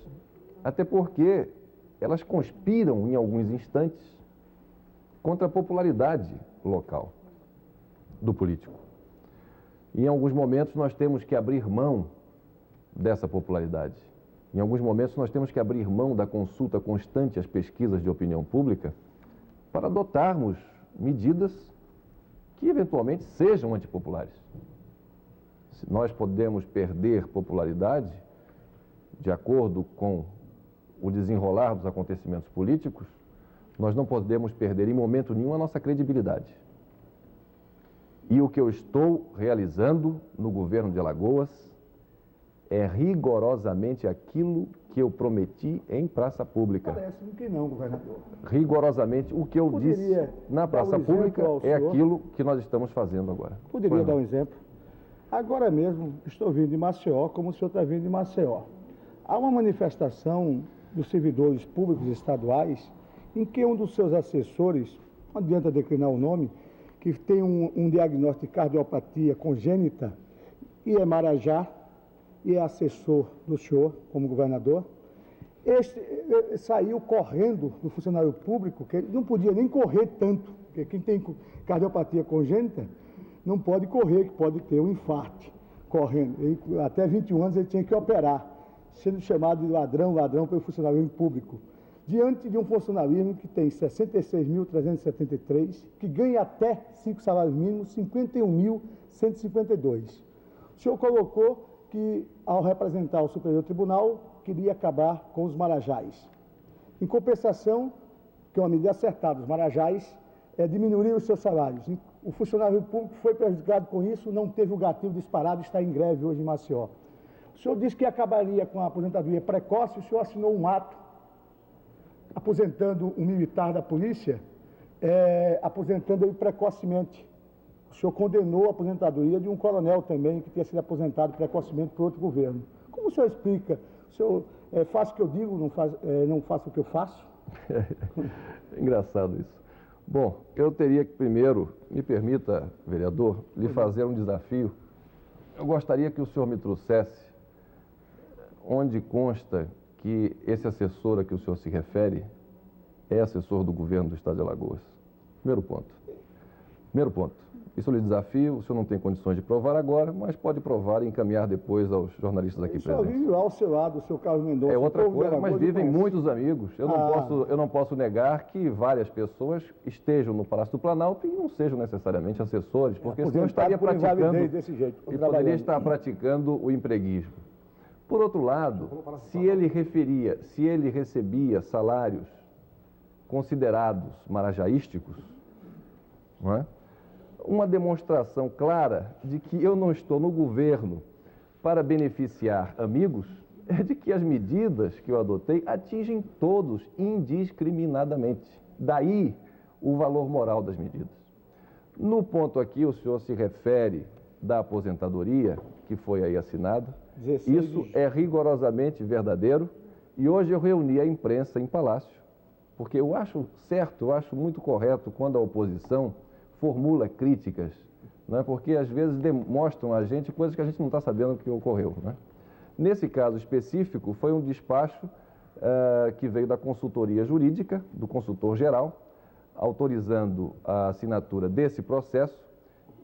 até porque elas conspiram, em alguns instantes, contra a popularidade local do político. E, em alguns momentos, nós temos que abrir mão dessa popularidade. Em alguns momentos, nós temos que abrir mão da consulta constante às pesquisas de opinião pública para adotarmos medidas que, eventualmente, sejam antipopulares. Se nós podemos perder popularidade de acordo com o desenrolar dos acontecimentos políticos, nós não podemos perder em momento nenhum a nossa credibilidade. E o que eu estou realizando no governo de Alagoas é rigorosamente aquilo que eu prometi em praça pública. Parece-me que não, governador. Rigorosamente, o que eu disse na praça pública é aquilo que nós estamos fazendo agora. Poderia dar um exemplo? Agora mesmo, estou vindo de Maceió, como o senhor está vindo de Maceió. Há uma manifestação dos servidores públicos estaduais em que um dos seus assessores, não adianta declinar o nome, que tem um diagnóstico de cardiopatia congênita e é marajá, e é assessor do senhor como governador, saiu correndo do funcionário público, que ele não podia nem correr tanto, porque quem tem cardiopatia congênita não pode correr, que pode ter um infarto correndo. Até 21 anos ele tinha que operar, sendo chamado de ladrão pelo funcionalismo público. Diante de um funcionalismo que tem 66.373, que ganha até 5 salários mínimos, 51.152. O senhor colocou que, ao representar o Superior Tribunal, queria acabar com os marajás. Em compensação, que é uma medida acertada, os marajás diminuíram os seus salários. O funcionário público foi prejudicado com isso, não teve o gatilho disparado, está em greve hoje em Maceió. O senhor disse que acabaria com a aposentadoria precoce, o senhor assinou um ato aposentando um militar da polícia, aposentando ele precocemente. O senhor condenou a aposentadoria de um coronel também, que tinha sido aposentado precocemente por outro governo. Como o senhor explica? O senhor faz o que eu digo, não faço o que eu faço? Engraçado isso. Bom, eu teria que primeiro, me permita, vereador, lhe fazer um desafio. Eu gostaria que o senhor me trouxesse onde consta que esse assessor a que o senhor se refere é assessor do governo do estado de Alagoas. Primeiro ponto. Isso eu lhe desafio, o senhor não tem condições de provar agora, mas pode provar e encaminhar depois aos jornalistas aqui presentes. Só vive lá ao seu lado, o seu Carlos Mendonça. É outra coisa, mas vivem muitos amigos. Eu não posso negar que várias pessoas estejam no Palácio do Planalto e não sejam necessariamente assessores, porque senão estaria praticando, desse jeito, e poderia estar praticando o empreguismo. Por outro lado, se ele recebia salários considerados marajaísticos, não é? Uma demonstração clara de que eu não estou no governo para beneficiar amigos é de que as medidas que eu adotei atingem todos indiscriminadamente. Daí o valor moral das medidas. No ponto aqui, o senhor se refere da aposentadoria, que foi aí assinada. Isso é rigorosamente verdadeiro e hoje eu reuni a imprensa em Palácio, porque eu acho certo, eu acho muito correto quando a oposição formula críticas, né? Porque às vezes demonstram a gente coisas que a gente não está sabendo que ocorreu, né? Nesse caso específico, foi um despacho que veio da consultoria jurídica, do consultor geral, autorizando a assinatura desse processo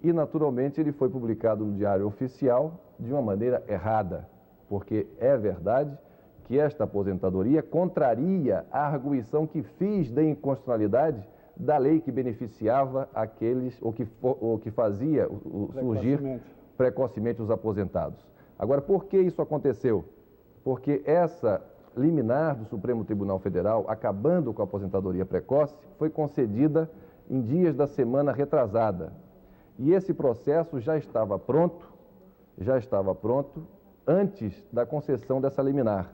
e, naturalmente, ele foi publicado no Diário Oficial de uma maneira errada, porque é verdade que esta aposentadoria contraria a arguição que fiz de inconstitucionalidade da lei que beneficiava aqueles, ou que fazia surgir precocemente os aposentados. Agora, por que isso aconteceu? Porque essa liminar do Supremo Tribunal Federal, acabando com a aposentadoria precoce, foi concedida em dias da semana retrasada. E esse processo já estava pronto antes da concessão dessa liminar.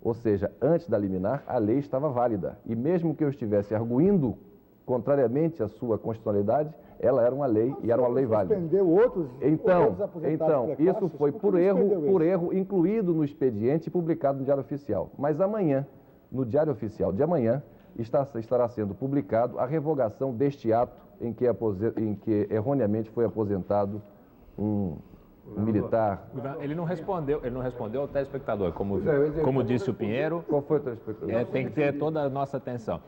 Ou seja, antes da liminar, a lei estava válida. E mesmo que eu estivesse arguindo contrariamente à sua constitucionalidade, ela era uma lei e era uma lei válida. Então, isso foi por erro incluído no expediente e publicado no Diário Oficial. Mas amanhã, no Diário Oficial de amanhã, estará sendo publicado a revogação deste ato em que erroneamente foi aposentado um militar. Ele não respondeu ao telespectador, como disse o Pinheiro. Qual foi o telespectador? Tem que ter toda a nossa atenção.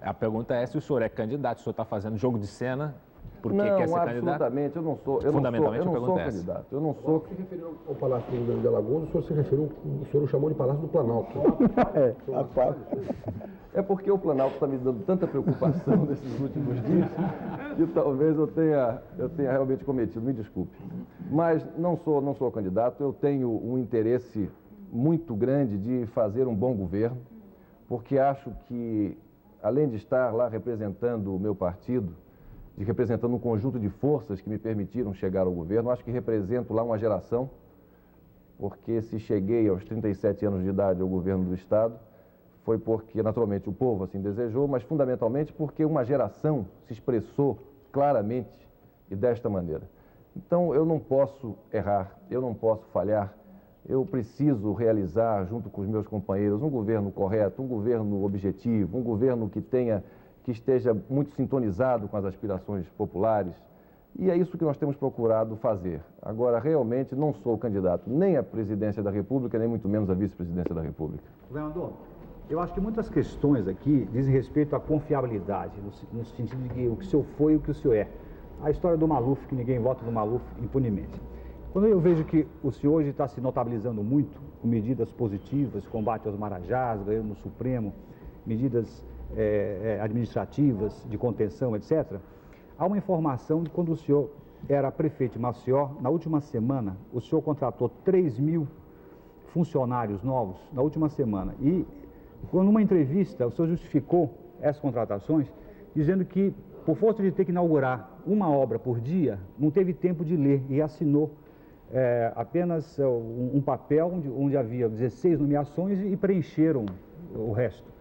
A pergunta é se o senhor é candidato, se o senhor está fazendo jogo de cena, porque quer ser candidato? Não, absolutamente, eu não sou. Fundamentalmente, eu não sou essa. Candidato. Eu não sou. O senhor se referiu ao Palácio do Governo de Alagoas, o senhor o chamou de Palácio do Planalto. É porque o Planalto está me dando tanta preocupação nesses últimos dias que talvez eu tenha realmente cometido, me desculpe. Mas não sou candidato, eu tenho um interesse muito grande de fazer um bom governo, porque acho que, além de estar lá representando o meu partido, representando um conjunto de forças que me permitiram chegar ao governo, acho que represento lá uma geração, porque se cheguei aos 37 anos de idade ao governo do Estado, foi porque, naturalmente, o povo assim desejou, mas fundamentalmente porque uma geração se expressou claramente e desta maneira. Então, eu não posso errar, eu não posso falhar, eu preciso realizar, junto com os meus companheiros, um governo correto, um governo objetivo, um governo que esteja muito sintonizado com as aspirações populares. E é isso que nós temos procurado fazer. Agora, realmente, não sou candidato nem à presidência da República, nem muito menos à vice-presidência da República. Governador, eu acho que muitas questões aqui dizem respeito à confiabilidade, no sentido de que o que o senhor foi e o que o senhor é. A história do Maluf, que ninguém vota no Maluf impunemente. Quando eu vejo que o senhor hoje está se notabilizando muito com medidas positivas, combate aos marajás, ganhou no Supremo, medidas administrativas de contenção, etc., há uma informação de quando o senhor era prefeito de Maceió, na última semana, o senhor contratou 3.000 funcionários novos, na última semana. E, quando numa entrevista, o senhor justificou essas contratações, dizendo que, por força de ter que inaugurar uma obra por dia, não teve tempo de ler e assinou apenas um papel onde havia 16 nomeações e preencheram o resto.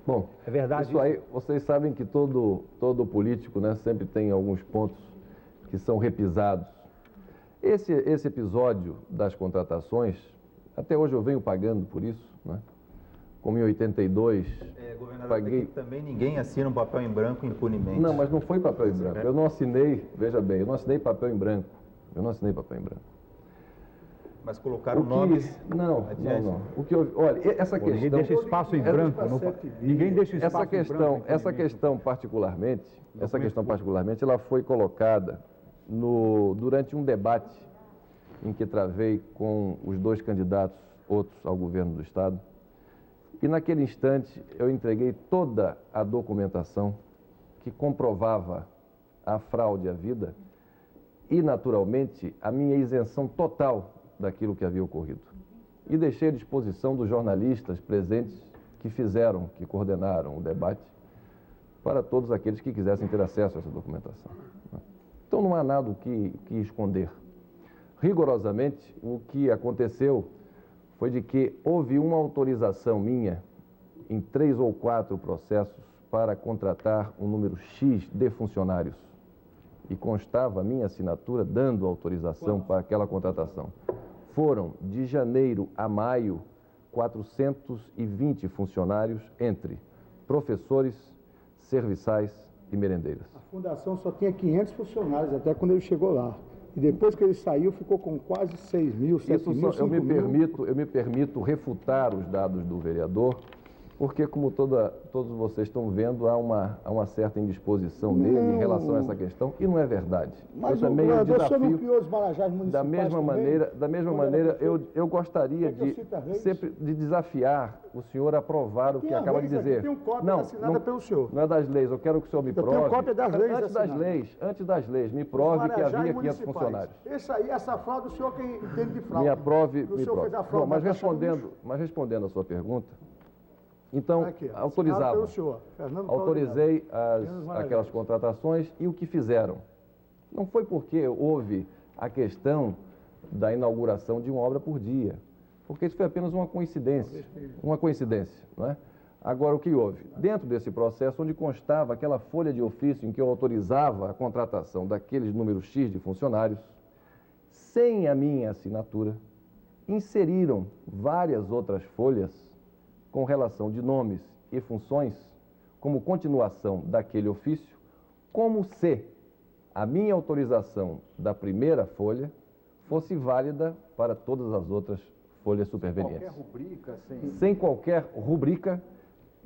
Bom, é verdade isso aí, vocês sabem que todo político, né, sempre tem alguns pontos que são repisados. Esse episódio das contratações, até hoje eu venho pagando por isso, né? Como em 82, paguei... Também ninguém assina um papel em branco impunemente. Não, mas não foi papel em branco. Eu não assinei, veja bem, eu não assinei papel em branco. Mas colocaram nomes... Não. Olha, essa questão... Ninguém deixa espaço em branco. Ninguém deixa espaço em branco. Essa questão particularmente, ela foi colocada durante um debate em que travei com os dois candidatos, outros ao governo do Estado. E naquele instante eu entreguei toda a documentação que comprovava a fraude havida e, naturalmente, a minha isenção total daquilo que havia ocorrido. E deixei à disposição dos jornalistas presentes que coordenaram o debate, para todos aqueles que quisessem ter acesso a essa documentação. Então não há nada o que esconder. Rigorosamente, o que aconteceu foi de que houve uma autorização minha em 3 ou 4 processos para contratar um número X de funcionários. E constava a minha assinatura dando autorização para aquela contratação. Foram, de janeiro a maio, 420 funcionários entre professores, serviçais e merendeiras. A fundação só tinha 500 funcionários até quando ele chegou lá. E depois que ele saiu, ficou com quase 6.000, 7.000, 5.000. Eu me permito refutar os dados do vereador, Porque, como todos vocês estão vendo, há uma certa indisposição dele em relação a essa questão, e não é verdade. Mas eu também o desafio, não criou os marajás municipais da mesma maneira, eu gostaria de desafiar o senhor a provar o que acaba de dizer. Tem um cópia assinada pelo senhor. Não é das leis, eu quero que o senhor me prove. Tem cópia das leis antes das leis, me prove que havia 500 funcionários. Essa fraude, o senhor quem entende de fraude. Me prove. Fez a fraude. Bom, mas respondendo a sua pergunta, então, autorizei aquelas contratações e o que fizeram. Não foi porque houve a questão da inauguração de uma obra por dia, porque isso foi apenas uma coincidência, não é? Agora, o que houve? Dentro desse processo, onde constava aquela folha de ofício em que eu autorizava a contratação daqueles números X de funcionários, sem a minha assinatura, inseriram várias outras folhas com relação de nomes e funções, como continuação daquele ofício, como se a minha autorização da primeira folha fosse válida para todas as outras folhas supervenientes. Qualquer rubrica? Sem qualquer rubrica,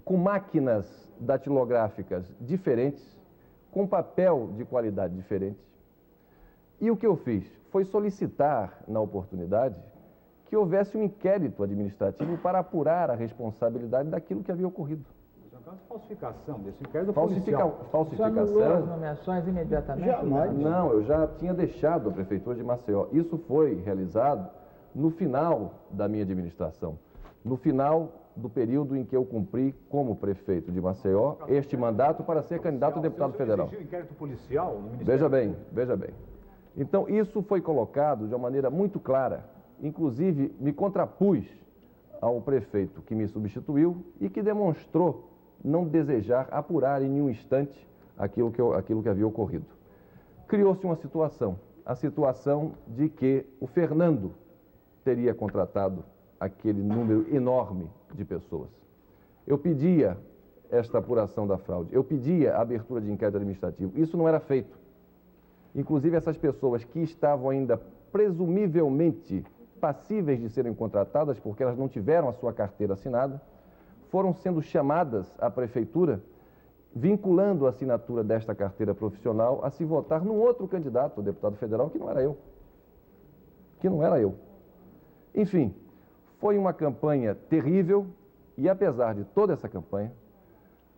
com máquinas datilográficas diferentes, com papel de qualidade diferente. E o que eu fiz foi solicitar, na oportunidade, que houvesse um inquérito administrativo para apurar a responsabilidade daquilo que havia ocorrido. Falsificação desse inquérito Falsificação. Você anulou as nomeações imediatamente? Jamais. Não, eu já tinha deixado a Prefeitura de Maceió. Isso foi realizado no final da minha administração, no final do período em que eu cumpri como prefeito de Maceió este mandato para ser candidato a deputado federal. Exigiu inquérito policial no Ministério? Veja bem. Então, isso foi colocado de uma maneira muito clara. Inclusive, me contrapus ao prefeito que me substituiu e que demonstrou não desejar apurar em nenhum instante aquilo que havia ocorrido. Criou-se uma situação, a situação de que o Fernando teria contratado aquele número enorme de pessoas. Eu pedia esta apuração da fraude, eu pedia a abertura de inquérito administrativo. Isso não era feito. Inclusive, essas pessoas que estavam ainda presumivelmente passíveis de serem contratadas, porque elas não tiveram a sua carteira assinada, foram sendo chamadas à prefeitura, vinculando a assinatura desta carteira profissional a se votar num outro candidato, o deputado federal, que não era eu. Enfim, foi uma campanha terrível e, apesar de toda essa campanha,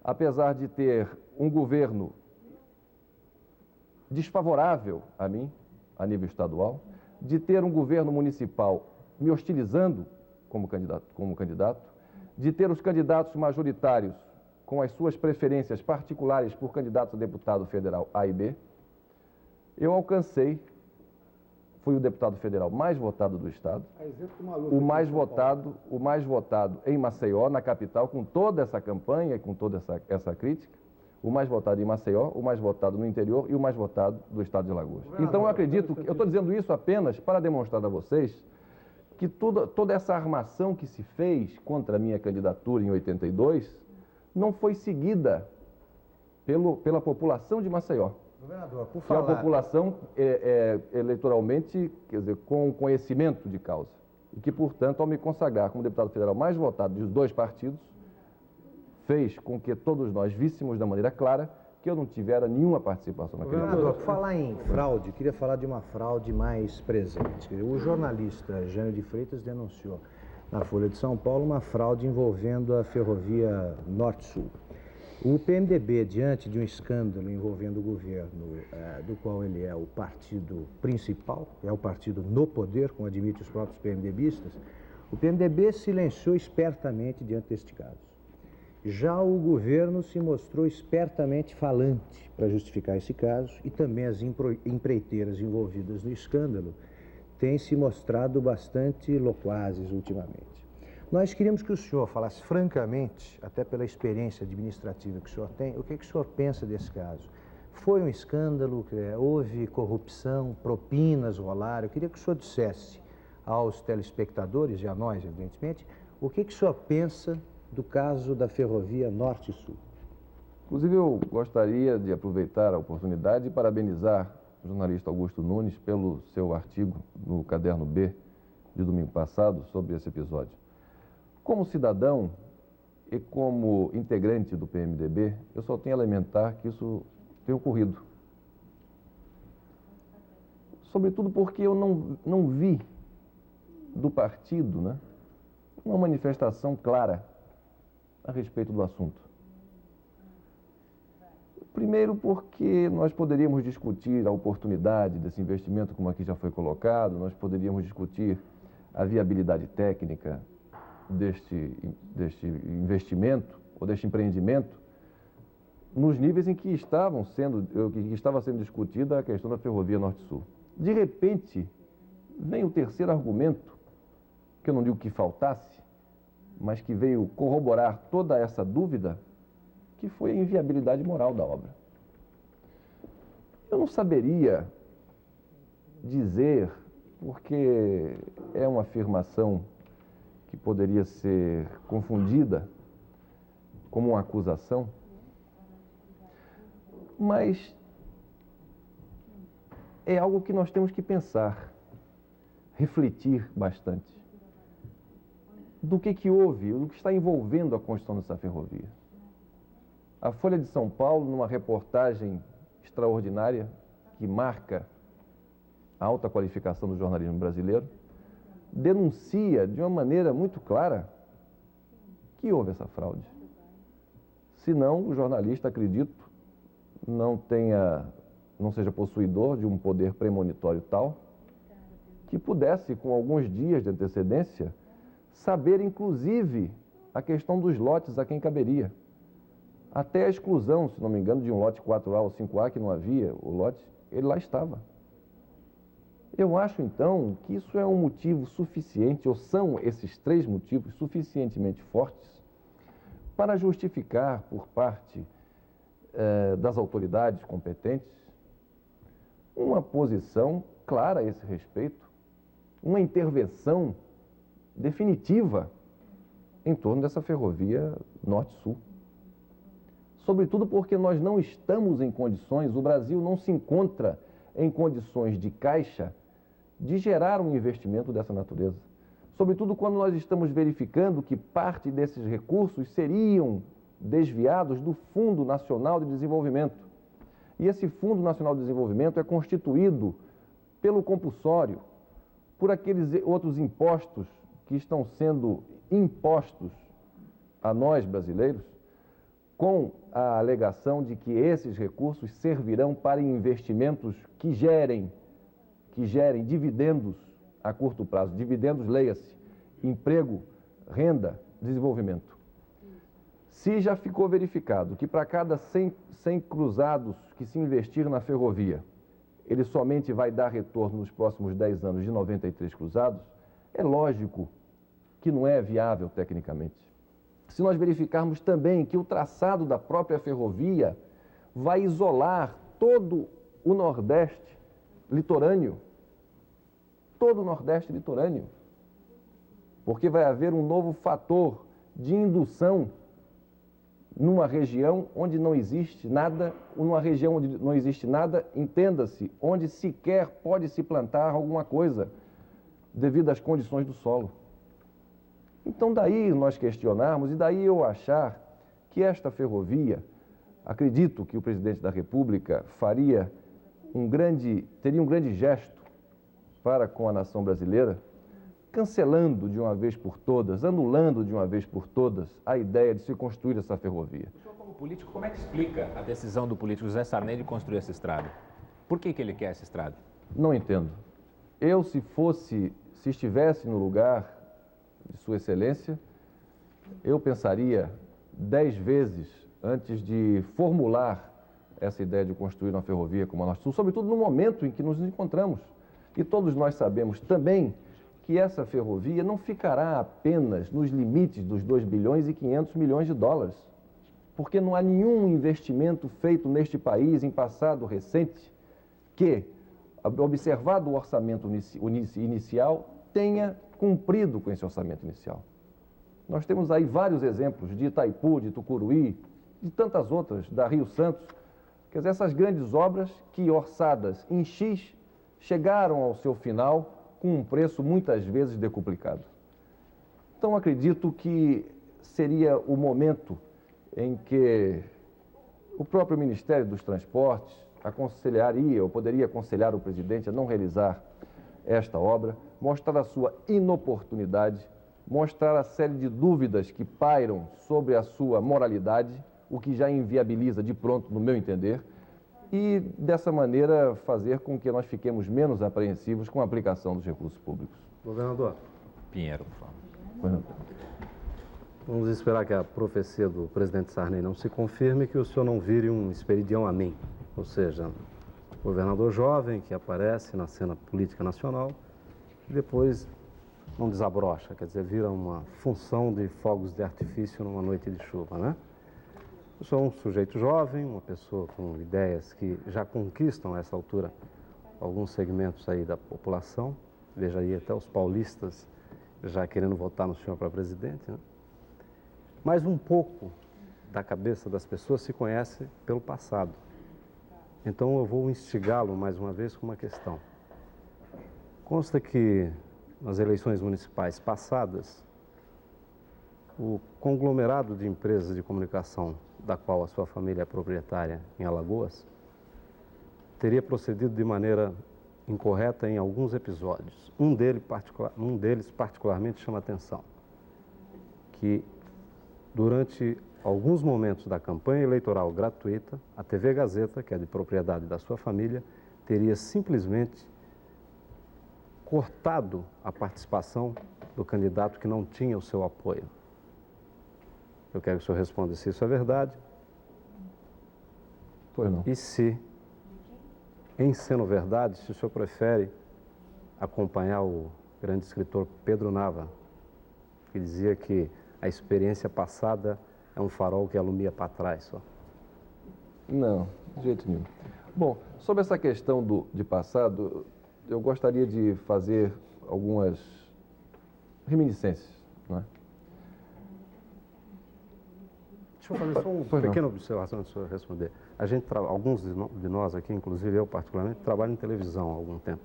apesar de ter um governo desfavorável a mim, a nível estadual, de ter um governo municipal me hostilizando como candidato, de ter os candidatos majoritários com as suas preferências particulares por candidatos a deputado federal A e B, eu alcancei, fui o deputado federal mais votado do Estado, o mais votado em Maceió, na capital, com toda essa campanha e com toda essa crítica, o mais votado em Maceió, o mais votado no interior e o mais votado do Estado de Alagoas. Então, eu acredito, eu estou dizendo isso apenas para demonstrar a vocês que toda essa armação que se fez contra a minha candidatura em 82 não foi seguida pela população de Maceió. Governador, por falar... Que é a população eleitoralmente, quer dizer, com conhecimento de causa. E que, portanto, ao me consagrar como deputado federal mais votado dos dois partidos, fez com que todos nós víssemos da maneira clara que eu não tivera nenhuma participação naquele processo. Por falar em fraude, queria falar de uma fraude mais presente. O jornalista Jânio de Freitas denunciou na Folha de São Paulo uma fraude envolvendo a ferrovia Norte-Sul. O PMDB, diante de um escândalo envolvendo o governo, do qual ele é o partido principal, é o partido no poder, como admitem os próprios PMDBistas, o PMDB silenciou espertamente diante deste caso. Já o governo se mostrou espertamente falante para justificar esse caso e também as empreiteiras envolvidas no escândalo têm se mostrado bastante loquazes ultimamente. Nós queríamos que o senhor falasse francamente, até pela experiência administrativa que o senhor tem, o que o senhor pensa desse caso. Foi um escândalo, houve corrupção, propinas rolaram. Eu queria que o senhor dissesse aos telespectadores e a nós, evidentemente, o que o senhor pensa do caso da ferrovia Norte-Sul. Inclusive, eu gostaria de aproveitar a oportunidade e parabenizar o jornalista Augusto Nunes pelo seu artigo no Caderno B de domingo passado sobre esse episódio. Como cidadão, e como integrante do PMDB, eu só tenho a lamentar que isso tenha ocorrido. Sobretudo porque eu não vi do partido, né, uma manifestação clara a respeito do assunto. Primeiro porque nós poderíamos discutir a oportunidade desse investimento, como aqui já foi colocado, nós poderíamos discutir a viabilidade técnica deste investimento ou deste empreendimento nos níveis em que estava sendo discutida a questão da Ferrovia Norte-Sul. De repente, vem o terceiro argumento, que eu não digo que faltasse, mas que veio corroborar toda essa dúvida, que foi a inviabilidade moral da obra. Eu não saberia dizer, porque é uma afirmação que poderia ser confundida como uma acusação, mas é algo que nós temos que pensar, refletir bastante. Do que houve, do que está envolvendo a construção dessa ferrovia. A Folha de São Paulo, numa reportagem extraordinária, que marca a alta qualificação do jornalismo brasileiro, denuncia de uma maneira muito clara que houve essa fraude. Senão, o jornalista, acredito, não seja possuidor de um poder premonitório tal, que pudesse, com alguns dias de antecedência, saber, inclusive, a questão dos lotes a quem caberia. Até a exclusão, se não me engano, de um lote 4A ou 5A, que não havia o lote, ele lá estava. Eu acho, então, que isso é um motivo suficiente, ou são esses três motivos suficientemente fortes, para justificar, por parte das autoridades competentes, uma posição clara a esse respeito, uma intervenção definitiva em torno dessa ferrovia Norte-Sul. Sobretudo porque nós não estamos em condições, o Brasil não se encontra em condições de caixa de gerar um investimento dessa natureza. Sobretudo quando nós estamos verificando que parte desses recursos seriam desviados do Fundo Nacional de Desenvolvimento. E esse Fundo Nacional de Desenvolvimento é constituído pelo compulsório, por aqueles outros impostos que estão sendo impostos a nós brasileiros, com a alegação de que esses recursos servirão para investimentos que gerem dividendos a curto prazo. Dividendos, leia-se, emprego, renda, desenvolvimento. Se já ficou verificado que para cada 100 cruzados que se investir na ferrovia, ele somente vai dar retorno nos próximos 10 anos de 93 cruzados, é lógico que não é viável tecnicamente. Se nós verificarmos também que o traçado da própria ferrovia vai isolar todo o Nordeste litorâneo, porque vai haver um novo fator de indução numa região onde não existe nada, entenda-se, onde sequer pode se plantar alguma coisa devido às condições do solo. Então, daí nós questionarmos e daí eu achar que esta ferrovia, acredito que o presidente da República teria um grande gesto para com a nação brasileira, cancelando de uma vez por todas, anulando de uma vez por todas a ideia de se construir essa ferrovia. O senhor, como político, como é que explica a decisão do político José Sarney de construir essa estrada? Por que ele quer essa estrada? Não entendo. Eu, se estivesse no lugar de Sua Excelência, eu pensaria 10 vezes antes de formular essa ideia de construir uma ferrovia como a Norte-Sul, sobretudo no momento em que nos encontramos. E todos nós sabemos também que essa ferrovia não ficará apenas nos limites dos 2 bilhões e 500 milhões de dólares, porque não há nenhum investimento feito neste país em passado recente que, observado o orçamento inicial, tenha cumprido com esse orçamento inicial. Nós temos aí vários exemplos de Itaipu, de Tucuruí, de tantas outras, da Rio Santos. Quer dizer, essas grandes obras que, orçadas em X, chegaram ao seu final com um preço muitas vezes decuplicado. Então, acredito que seria o momento em que o próprio Ministério dos Transportes aconselharia ou poderia aconselhar o presidente a não realizar esta obra, mostrar a sua inoportunidade, mostrar a série de dúvidas que pairam sobre a sua moralidade, o que já inviabiliza de pronto, no meu entender, e dessa maneira fazer com que nós fiquemos menos apreensivos com a aplicação dos recursos públicos. Governador. Pinheiro, por favor. Vamos esperar que a profecia do presidente Sarney não se confirme, que o senhor não vire um Esperidião Amin, ou seja, governador jovem que aparece na cena política nacional e depois não desabrocha, quer dizer, vira uma função de fogos de artifício numa noite de chuva, né? Eu sou um sujeito jovem, uma pessoa com ideias que já conquistam a essa altura alguns segmentos aí da população, veja aí até os paulistas já querendo votar no senhor para presidente, né? Mas um pouco da cabeça das pessoas se conhece pelo passado. Então eu vou instigá-lo mais uma vez com uma questão. Consta que nas eleições municipais passadas, o conglomerado de empresas de comunicação da qual a sua família é proprietária em Alagoas teria procedido de maneira incorreta em alguns episódios. Um deles particularmente chama atenção, que durante alguns momentos da campanha eleitoral gratuita, a TV Gazeta, que é de propriedade da sua família, teria simplesmente cortado a participação do candidato que não tinha o seu apoio. Eu quero que o senhor responda se isso é verdade. Pois não. E se, em sendo verdade, se o senhor prefere acompanhar o grande escritor Pedro Nava, que dizia que a experiência passada é um farol que alumia para trás só. Não, de jeito nenhum. Bom, sobre essa questão de passado, eu gostaria de fazer algumas reminiscências, não é? Deixa eu fazer só uma pequena observação antes do senhor responder. A gente, alguns de nós aqui, inclusive eu particularmente, trabalho em televisão há algum tempo.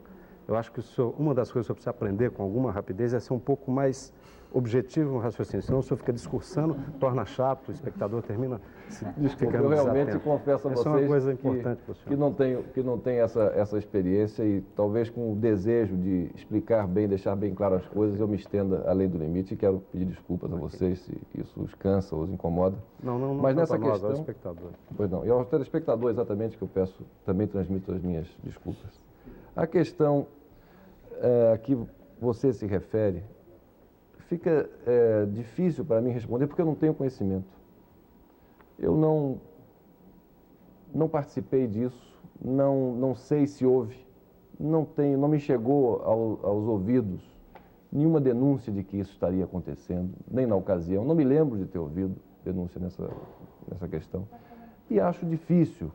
Eu acho que uma das coisas que o senhor precisa aprender com alguma rapidez é ser um pouco mais objetivo no raciocínio. Senão o senhor fica discursando, torna chato, o espectador termina ficando eu realmente desatento. confesso a vocês é uma coisa importante para o senhor. que não tenho essa experiência e talvez com o desejo de explicar bem, deixar bem claro as coisas, eu me estenda além do limite e quero pedir desculpas a vocês se isso os cansa ou os incomoda. Não, mas nessa nós, questão, ao espectador. Pois não, e ao telespectador exatamente que eu peço, também transmito as minhas desculpas. A questão a que você se refere, fica difícil para mim responder porque eu não tenho conhecimento. Eu não participei disso, não sei se houve, não me chegou aos ouvidos nenhuma denúncia de que isso estaria acontecendo, nem na ocasião. Não me lembro de ter ouvido denúncia nessa questão. E acho difícil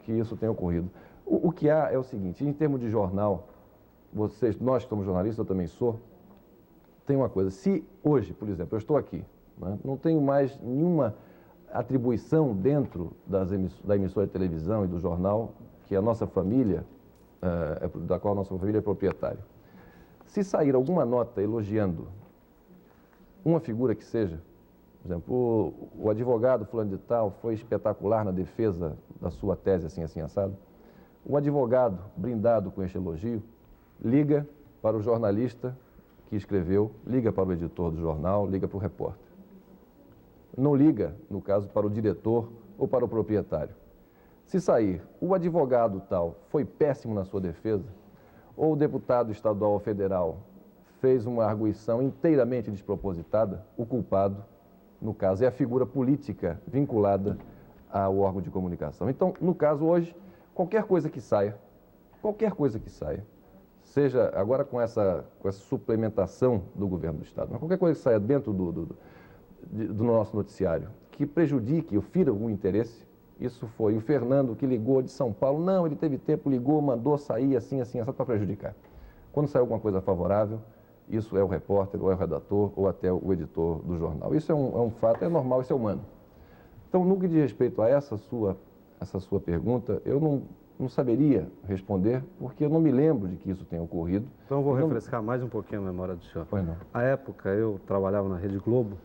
que isso tenha ocorrido. O que há é o seguinte, em termos de jornal, nós que somos jornalistas, eu também sou, tem uma coisa, se hoje, por exemplo, eu estou aqui, né, não tenho mais nenhuma atribuição dentro da emissora de televisão e do jornal que a nossa família, da qual a nossa família é proprietária. Se sair alguma nota elogiando uma figura que seja, por exemplo, o advogado fulano de tal foi espetacular na defesa da sua tese assim, assim, assado, o advogado, brindado com este elogio, liga para o jornalista que escreveu, liga para o editor do jornal, liga para o repórter. Não liga, no caso, para o diretor ou para o proprietário. Se sair, o advogado tal foi péssimo na sua defesa, ou o deputado estadual ou federal fez uma arguição inteiramente despropositada, o culpado, no caso, é a figura política vinculada ao órgão de comunicação. Então, no caso hoje, qualquer coisa que saia, seja agora com essa suplementação do governo do Estado, mas qualquer coisa que saia dentro do nosso noticiário, que prejudique ou fira algum interesse, isso foi o Fernando que ligou de São Paulo, não, ele teve tempo, ligou, mandou sair assim, só para prejudicar. Quando sai alguma coisa favorável, isso é o repórter, ou é o redator, ou até o editor do jornal. Isso é um fato, é normal, isso é humano. Então, no que diz respeito a essa sua pergunta, eu não saberia responder, porque eu não me lembro de que isso tenha ocorrido. Então, eu vou refrescar mais um pouquinho a memória do senhor. Pois não. À época, eu trabalhava na Rede Globo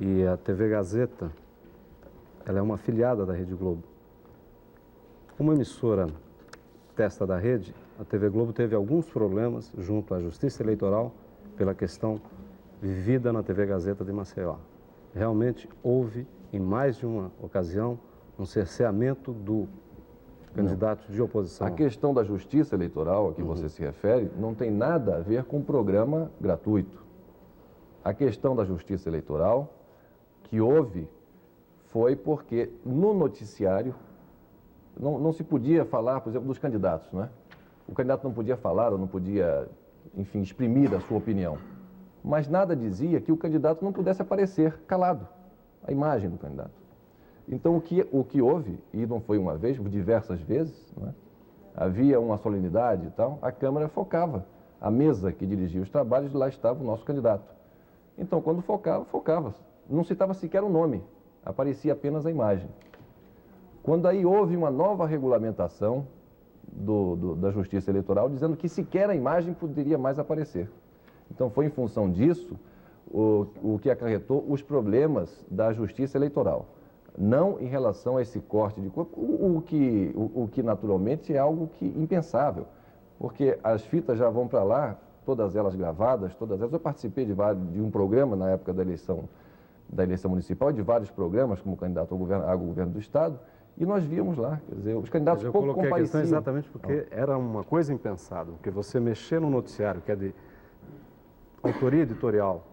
E a TV Gazeta, ela é uma afiliada da Rede Globo. Uma emissora testa da rede, a TV Globo teve alguns problemas junto à Justiça Eleitoral pela questão vivida na TV Gazeta de Maceió. Realmente houve, em mais de uma ocasião, um cerceamento do candidato de oposição. A questão da Justiça Eleitoral a que você se refere não tem nada a ver com o programa gratuito. A questão da Justiça Eleitoral que houve foi porque no noticiário não se podia falar, por exemplo, dos candidatos, né? O candidato não podia falar ou não podia, enfim, exprimir a sua opinião. Mas nada dizia que o candidato não pudesse aparecer calado, a imagem do candidato. Então, o que houve, e não foi uma vez, diversas vezes, né? Havia uma solenidade e tal, a Câmara focava. A mesa que dirigia os trabalhos, lá estava o nosso candidato. Então, quando focava. Não citava sequer o nome, aparecia apenas a imagem. Quando aí houve uma nova regulamentação da Justiça Eleitoral, dizendo que sequer a imagem poderia mais aparecer. Então, foi em função disso o que acarretou os problemas da Justiça Eleitoral. Não em relação a esse corte de corpo, o que naturalmente é algo impensável, porque as fitas já vão para lá, todas elas gravadas, todas elas. Eu participei de um programa na época da eleição municipal, de vários programas como candidato ao governo do Estado, e nós víamos lá, quer dizer, os candidatos pouco compareciam. Eu coloquei a questão exatamente porque era uma coisa impensável, porque você mexer no noticiário, que é de autoria editorial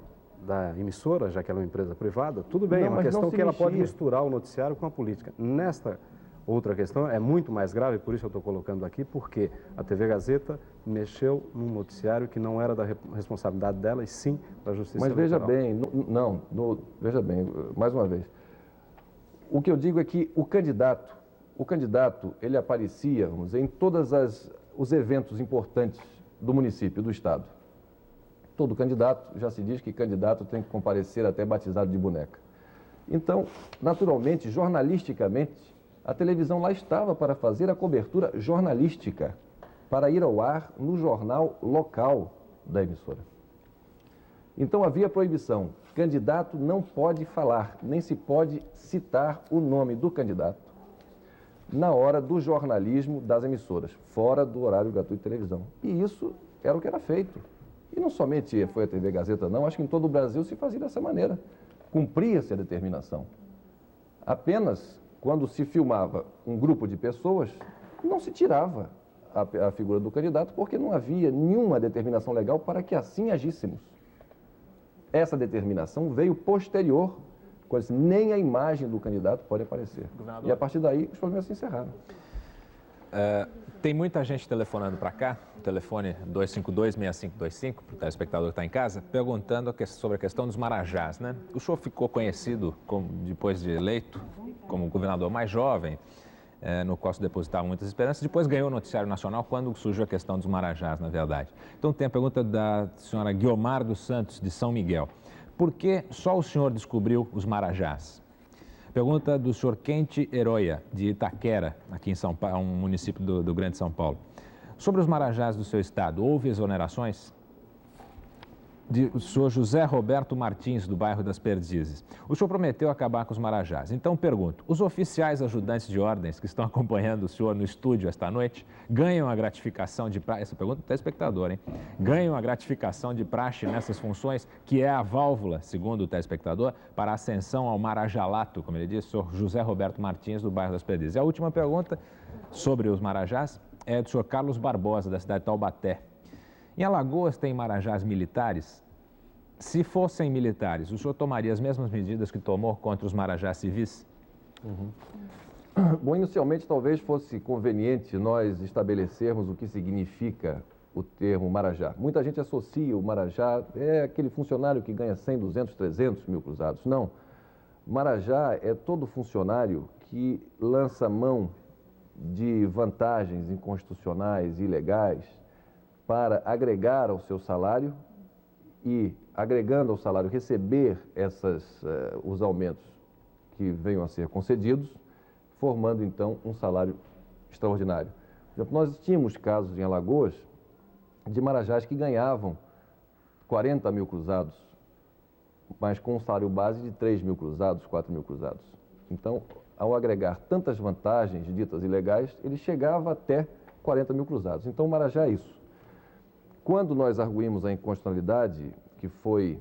da emissora, já que ela é uma empresa privada, tudo bem, é uma questão que ela pode misturar o noticiário com a política. Nesta outra questão é muito mais grave, por isso eu estou colocando aqui, porque a TV Gazeta mexeu num noticiário que não era da responsabilidade dela, e sim da Justiça Eleitoral. Mas veja bem, veja bem, mais uma vez, o que eu digo é que o candidato, ele aparecia, vamos dizer, em todos os eventos importantes do município, do Estado. Todo candidato, já se diz que candidato tem que comparecer até batizado de boneca. Então, naturalmente, jornalisticamente, a televisão lá estava para fazer a cobertura jornalística, para ir ao ar no jornal local da emissora. Então, havia proibição. Candidato não pode falar, nem se pode citar o nome do candidato na hora do jornalismo das emissoras, fora do horário gratuito de televisão. E isso era o que era feito. E não somente foi a TV Gazeta, não, acho que em todo o Brasil se fazia dessa maneira. Cumpria-se a determinação. Apenas quando se filmava um grupo de pessoas, não se tirava a figura do candidato, porque não havia nenhuma determinação legal para que assim agíssemos. Essa determinação veio posterior, quando nem a imagem do candidato pode aparecer. Governador. E a partir daí os problemas se encerraram. Tem muita gente telefonando para cá, telefone 252-6525, para o telespectador que está em casa, perguntando sobre a questão dos marajás, né? O senhor ficou conhecido, depois de eleito, como governador mais jovem, no qual se depositavam muitas esperanças, depois ganhou o Noticiário Nacional quando surgiu a questão dos marajás, na verdade. Então tem a pergunta da senhora Guiomar dos Santos, de São Miguel. Por que só o senhor descobriu os marajás? Pergunta do senhor Quente Heroia, de Itaquera, aqui em São Paulo, um município do Grande São Paulo. Sobre os marajás do seu estado, houve exonerações? Do senhor José Roberto Martins, do bairro das Perdizes. O senhor prometeu acabar com os marajás. Então, pergunto, os oficiais ajudantes de ordens que estão acompanhando o senhor no estúdio esta noite ganham a gratificação de praxe? Essa pergunta do telespectador, hein? Ganham a gratificação de praxe nessas funções, que é a válvula, segundo o telespectador, para a ascensão ao marajalato, como ele disse, o senhor José Roberto Martins, do bairro das Perdizes. E a última pergunta sobre os marajás é do senhor Carlos Barbosa, da cidade de Taubaté. Em Alagoas tem marajás militares? Se fossem militares, o senhor tomaria as mesmas medidas que tomou contra os marajás civis? Bom, inicialmente talvez fosse conveniente nós estabelecermos o que significa o termo marajá. Muita gente associa o marajá, é aquele funcionário que ganha 100, 200, 300 mil cruzados. Não. Marajá é todo funcionário que lança mão de vantagens inconstitucionais e ilegais para agregar ao seu salário e, agregando ao salário, receber os aumentos que venham a ser concedidos, formando, então, um salário extraordinário. Por exemplo, nós tínhamos casos em Alagoas de marajás que ganhavam 40 mil cruzados mas com um salário base de 3 mil cruzados, 4 mil cruzados. Então, ao agregar tantas vantagens ditas ilegais, ele chegava até 40 mil cruzados. Então, o Marajá é isso. Quando nós arguímos a inconstitucionalidade, que foi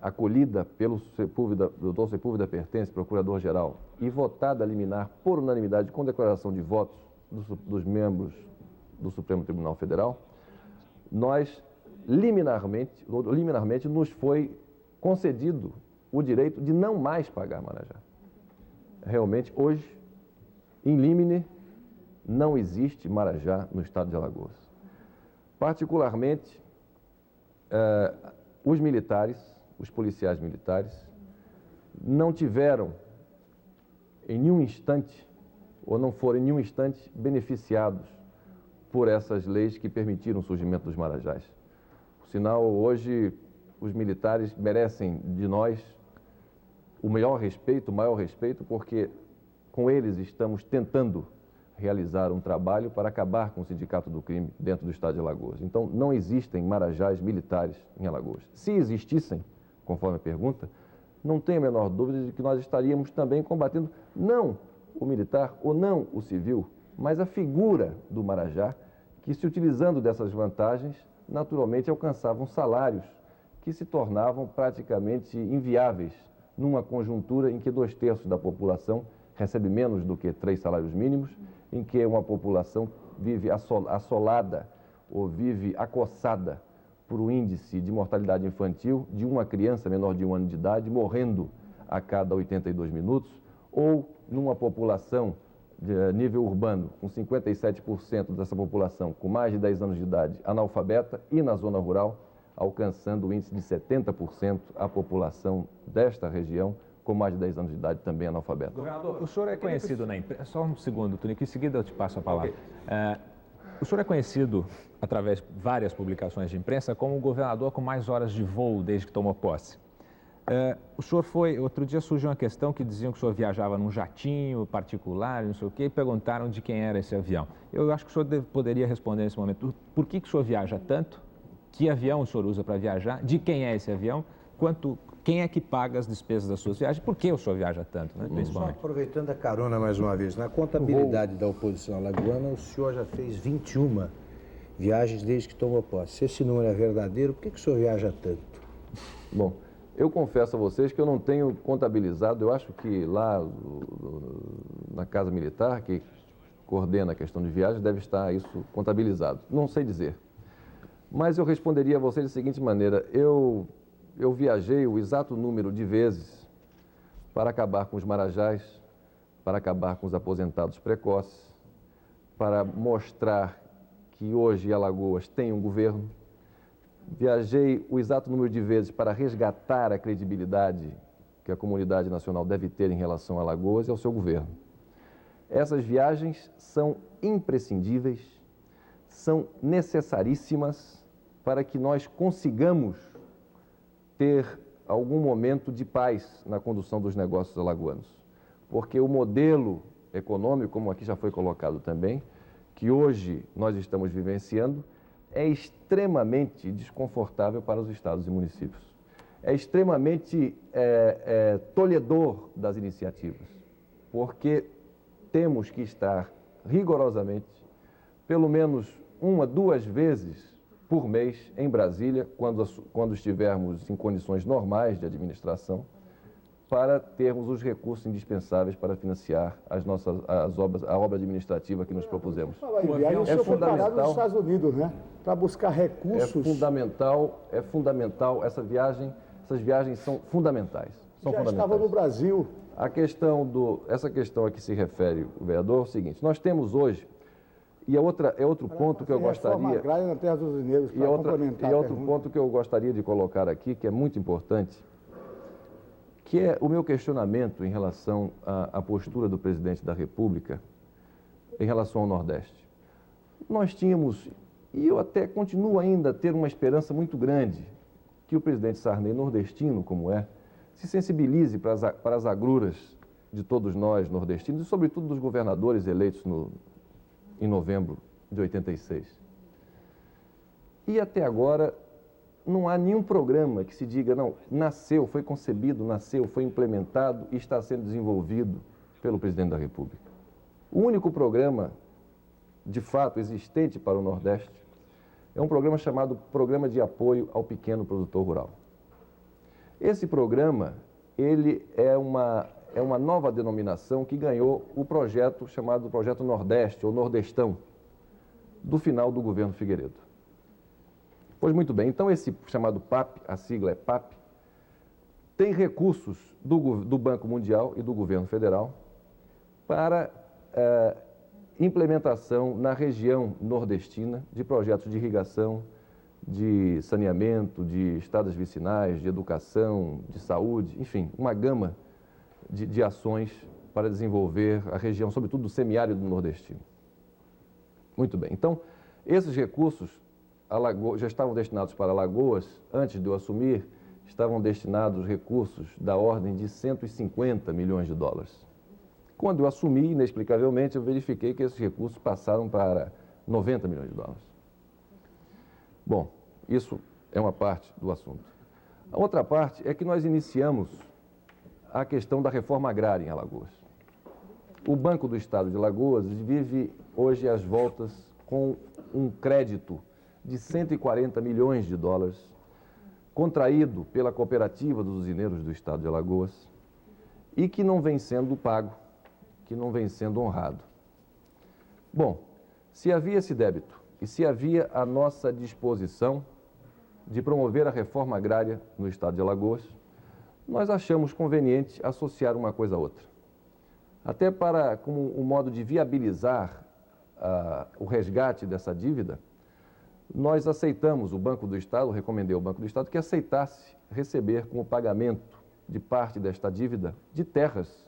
acolhida pelo Dr. Sepúlveda Pertence, procurador-geral, e votada a liminar por unanimidade com declaração de votos dos membros do Supremo Tribunal Federal, nós liminarmente nos foi concedido o direito de não mais pagar Marajá. Realmente, hoje, em limine, não existe Marajá no estado de Alagoas. Particularmente, os militares, os policiais militares, não tiveram em nenhum instante, ou não foram em nenhum instante, beneficiados por essas leis que permitiram o surgimento dos Marajás. Por sinal, hoje, os militares merecem de nós o maior respeito, porque com eles estamos tentando realizar um trabalho para acabar com o sindicato do crime dentro do estado de Alagoas. Então, não existem Marajás militares em Alagoas. Se existissem, conforme a pergunta, não tenho a menor dúvida de que nós estaríamos também combatendo não o militar ou não o civil, mas a figura do Marajá, que se utilizando dessas vantagens, naturalmente alcançavam salários que se tornavam praticamente inviáveis numa conjuntura em que 2/3 da população recebe menos do que 3 salários mínimos, em que uma população vive assolada ou vive acossada por um índice de mortalidade infantil de uma criança menor de 1 ano de idade morrendo a cada 82 minutos, ou numa população de nível urbano, com 57% dessa população com mais de 10 anos de idade analfabeta, e na zona rural, alcançando o índice de 70% a população desta região com mais de 10 anos de idade também analfabeta. Governador, o senhor é conhecido na imprensa... Só um segundo, Tunico, em seguida eu te passo a palavra. Okay. O senhor é conhecido, através de várias publicações de imprensa, como o governador com mais horas de voo desde que tomou posse. O senhor foi... Outro dia surgiu uma questão que diziam que o senhor viajava num jatinho particular, não sei o quê, e perguntaram de quem era esse avião. Eu acho que o senhor poderia responder nesse momento. Por que o senhor viaja tanto? Que avião o senhor usa para viajar? De quem é esse avião? Quem é que paga as despesas das suas viagens? Por que o senhor viaja tanto, né, principalmente? Só aproveitando a carona mais uma vez, na contabilidade da oposição alagoana, o senhor já fez 21 viagens desde que tomou posse. Se esse número é verdadeiro, por que o senhor viaja tanto? Bom, eu confesso a vocês que eu não tenho contabilizado, eu acho que lá na Casa Militar, que coordena a questão de viagens, deve estar isso contabilizado. Não sei dizer. Mas eu responderia a vocês da seguinte maneira: eu viajei o exato número de vezes para acabar com os Marajás, para acabar com os aposentados precoces, para mostrar que hoje Alagoas tem um governo. Viajei o exato número de vezes para resgatar a credibilidade que a comunidade nacional deve ter em relação a Alagoas e ao seu governo. Essas viagens são imprescindíveis, são necessaríssimas para que nós consigamos ter algum momento de paz na condução dos negócios alagoanos. Porque o modelo econômico, como aqui já foi colocado também, que hoje nós estamos vivenciando, é extremamente desconfortável para os estados e municípios. É extremamente tolhedor das iniciativas, porque temos que estar rigorosamente, pelo menos 1 a 2 vezes por mês em Brasília, quando estivermos em condições normais de administração, para termos os recursos indispensáveis para financiar a obra administrativa que nos propusemos. É fundamental nos Estados Unidos, né? Para buscar recursos. É fundamental essas viagens são fundamentais. Estava no Brasil. Essa questão a que se refere o vereador é o seguinte: nós temos hoje, e outro ponto que eu gostaria. Na terra dos mineiros, outro ponto que eu gostaria de colocar aqui, que é muito importante, que é o meu questionamento em relação à postura do presidente da República em relação ao Nordeste. Nós tínhamos, e eu até continuo ainda a ter uma esperança muito grande, que o presidente Sarney, nordestino como é, se sensibilize para as agruras de todos nós nordestinos e, sobretudo, dos governadores eleitos em novembro de 86. E até agora não há nenhum programa que se diga, não, nasceu, foi concebido, nasceu, foi implementado e está sendo desenvolvido pelo presidente da República. O único programa, de fato, existente para o Nordeste é um programa chamado Programa de Apoio ao Pequeno Produtor Rural. Esse programa, ele é uma nova denominação que ganhou o projeto chamado Projeto Nordeste, ou Nordestão, do final do governo Figueiredo. Pois muito bem, então esse chamado PAP, a sigla é PAP, tem recursos do Banco Mundial e do governo federal para implementação na região nordestina de projetos de irrigação, de saneamento, de estradas vicinais, de educação, de saúde, enfim, uma gama de ações para desenvolver a região, sobretudo do semiárido nordestino. Muito bem, então, esses recursos já estavam destinados para Alagoas. Antes de eu assumir, estavam destinados recursos da ordem de 150 milhões de dólares. Quando eu assumi, inexplicavelmente, eu verifiquei que esses recursos passaram para 90 milhões de dólares. Bom, isso é uma parte do assunto. A outra parte é que nós iniciamos a questão da reforma agrária em Alagoas. O Banco do Estado de Alagoas vive hoje às voltas com um crédito de 140 milhões de dólares, contraído pela cooperativa dos usineiros do Estado de Alagoas e que não vem sendo pago, que não vem sendo honrado. Bom, se havia esse débito e se havia a nossa disposição de promover a reforma agrária no Estado de Alagoas, nós achamos conveniente associar uma coisa a outra. Até como um modo de viabilizar o resgate dessa dívida, nós aceitamos, o Banco do Estado, recomendei ao Banco do Estado que aceitasse receber como pagamento de parte desta dívida de terras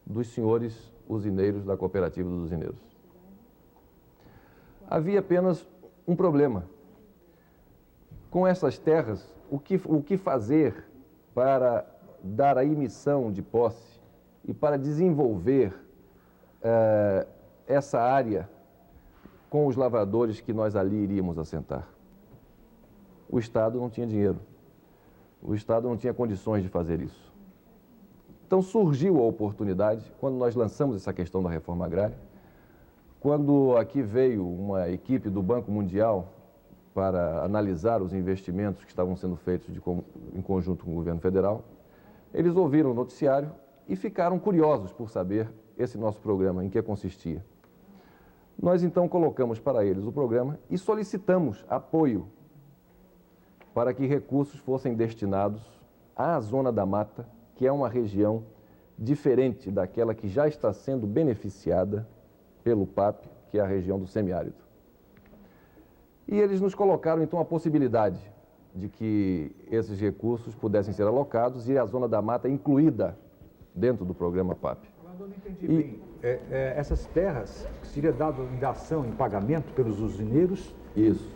dos senhores usineiros da cooperativa dos usineiros. Havia apenas um problema. Com essas terras, o que fazer para dar a emissão de posse e para desenvolver essa área com os lavradores que nós ali iríamos assentar? O Estado não tinha dinheiro. O Estado não tinha condições de fazer isso. Então surgiu a oportunidade, quando nós lançamos essa questão da reforma agrária, quando aqui veio uma equipe do Banco Mundial para analisar os investimentos que estavam sendo feitos em conjunto com o governo federal, eles ouviram o noticiário e ficaram curiosos por saber esse nosso programa, em que consistia. Nós então colocamos para eles o programa e solicitamos apoio para que recursos fossem destinados à Zona da Mata, que é uma região diferente daquela que já está sendo beneficiada pelo PAP, que é a região do semiárido. E eles nos colocaram então a possibilidade de que esses recursos pudessem ser alocados e a Zona da Mata incluída dentro do programa PAP. Eu não entendi bem. Essas terras, que seria dado em ação, em pagamento pelos usineiros, isso.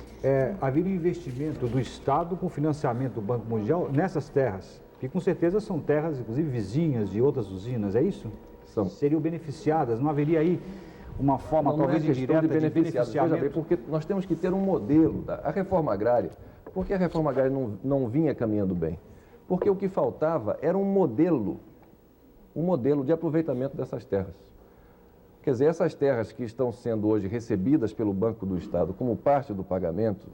Havia um investimento do Estado com financiamento do Banco Mundial nessas terras, que com certeza são terras, inclusive, vizinhas de outras usinas, é isso? São. Seriam beneficiadas, não haveria aí uma forma, não, talvez, não é indireta de beneficiamento? Veja bem, porque nós temos que ter um modelo. A reforma agrária, porque a reforma agrária não vinha caminhando bem? Porque o que faltava era um modelo de aproveitamento dessas terras. Quer dizer, essas terras que estão sendo hoje recebidas pelo Banco do Estado como parte do pagamento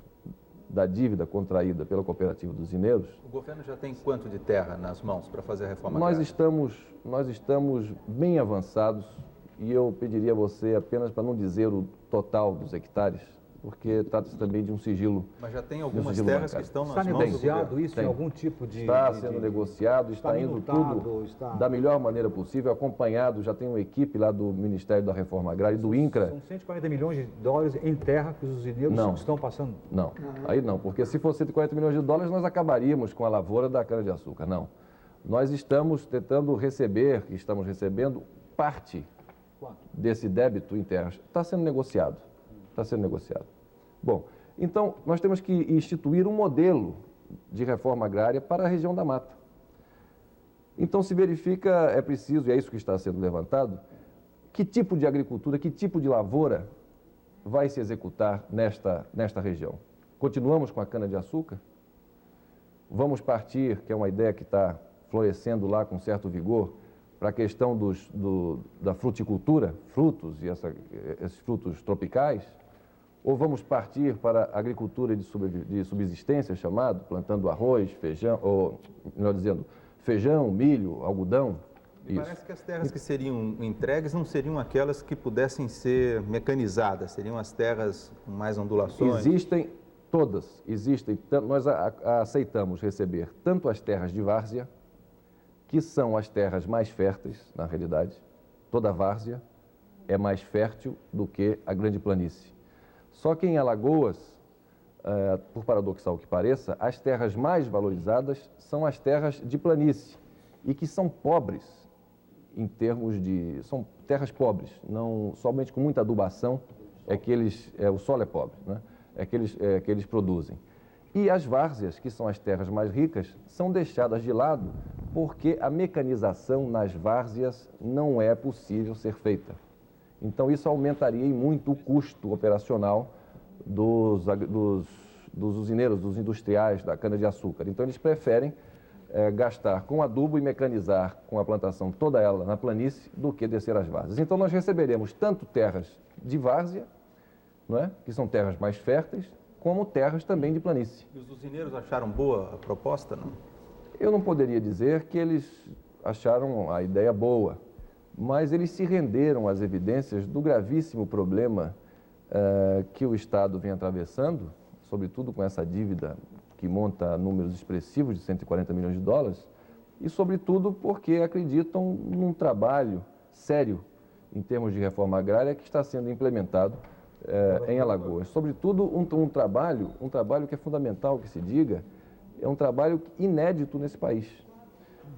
da dívida contraída pela cooperativa dos usineiros... O governo já tem quanto de terra nas mãos para fazer a reforma agrária? Nós estamos bem avançados e eu pediria a você, apenas para não dizer o total dos hectares, porque trata-se também de um sigilo. Mas já tem algumas terras que estão nas mãos do governo. Está negociado isso em algum tipo de... Está sendo negociado, está indo tudo da melhor maneira possível, acompanhado, já tem uma equipe lá do Ministério da Reforma Agrária e do INCRA. São 140 milhões de dólares em terra que os usineiros estão passando? Não, aí não, porque se fosse 140 milhões de dólares, nós acabaríamos com a lavoura da cana-de-açúcar, não. Nós estamos tentando receber, estamos recebendo parte desse débito em terras. Está sendo negociado. Está sendo negociado. Bom, então, nós temos que instituir um modelo de reforma agrária para a região da mata. Então, se verifica, é preciso, e é isso que está sendo levantado, que tipo de agricultura, que tipo de lavoura vai se executar nesta região. Continuamos com a cana-de-açúcar? Vamos partir, que é uma ideia que está florescendo lá com certo vigor, para a questão da fruticultura, frutos e esses frutos tropicais, ou vamos partir para a agricultura de subsistência, chamado, plantando arroz, feijão, ou melhor dizendo, feijão, milho, algodão. Me parece que as terras que seriam entregues não seriam aquelas que pudessem ser mecanizadas, seriam as terras com mais ondulações? Existem todas, existem. Nós aceitamos receber tanto as terras de várzea, que são as terras mais férteis, na realidade. Toda a várzea é mais fértil do que a grande planície. Só que em Alagoas, por paradoxal que pareça, as terras mais valorizadas são as terras de planície e que são pobres em termos de... são terras pobres, não somente com muita adubação o solo é pobre, né? Que eles produzem. E as várzeas, que são as terras mais ricas, são deixadas de lado porque a mecanização nas várzeas não é possível ser feita. Então, isso aumentaria muito o custo operacional dos usineiros, dos industriais da cana-de-açúcar. Então, eles preferem gastar com adubo e mecanizar com a plantação toda ela na planície do que descer as várzeas. Então, nós receberemos tanto terras de várzea, não é? Que são terras mais férteis, como terras também de planície. E os usineiros acharam boa a proposta, não? Eu não poderia dizer que eles acharam a ideia boa, mas eles se renderam às evidências do gravíssimo problema que o Estado vem atravessando, sobretudo com essa dívida que monta números expressivos de 140 milhões de dólares, e sobretudo porque acreditam num trabalho sério em termos de reforma agrária que está sendo implementado em Alagoas. Sobretudo um trabalho que é fundamental que se diga, é um trabalho inédito nesse país.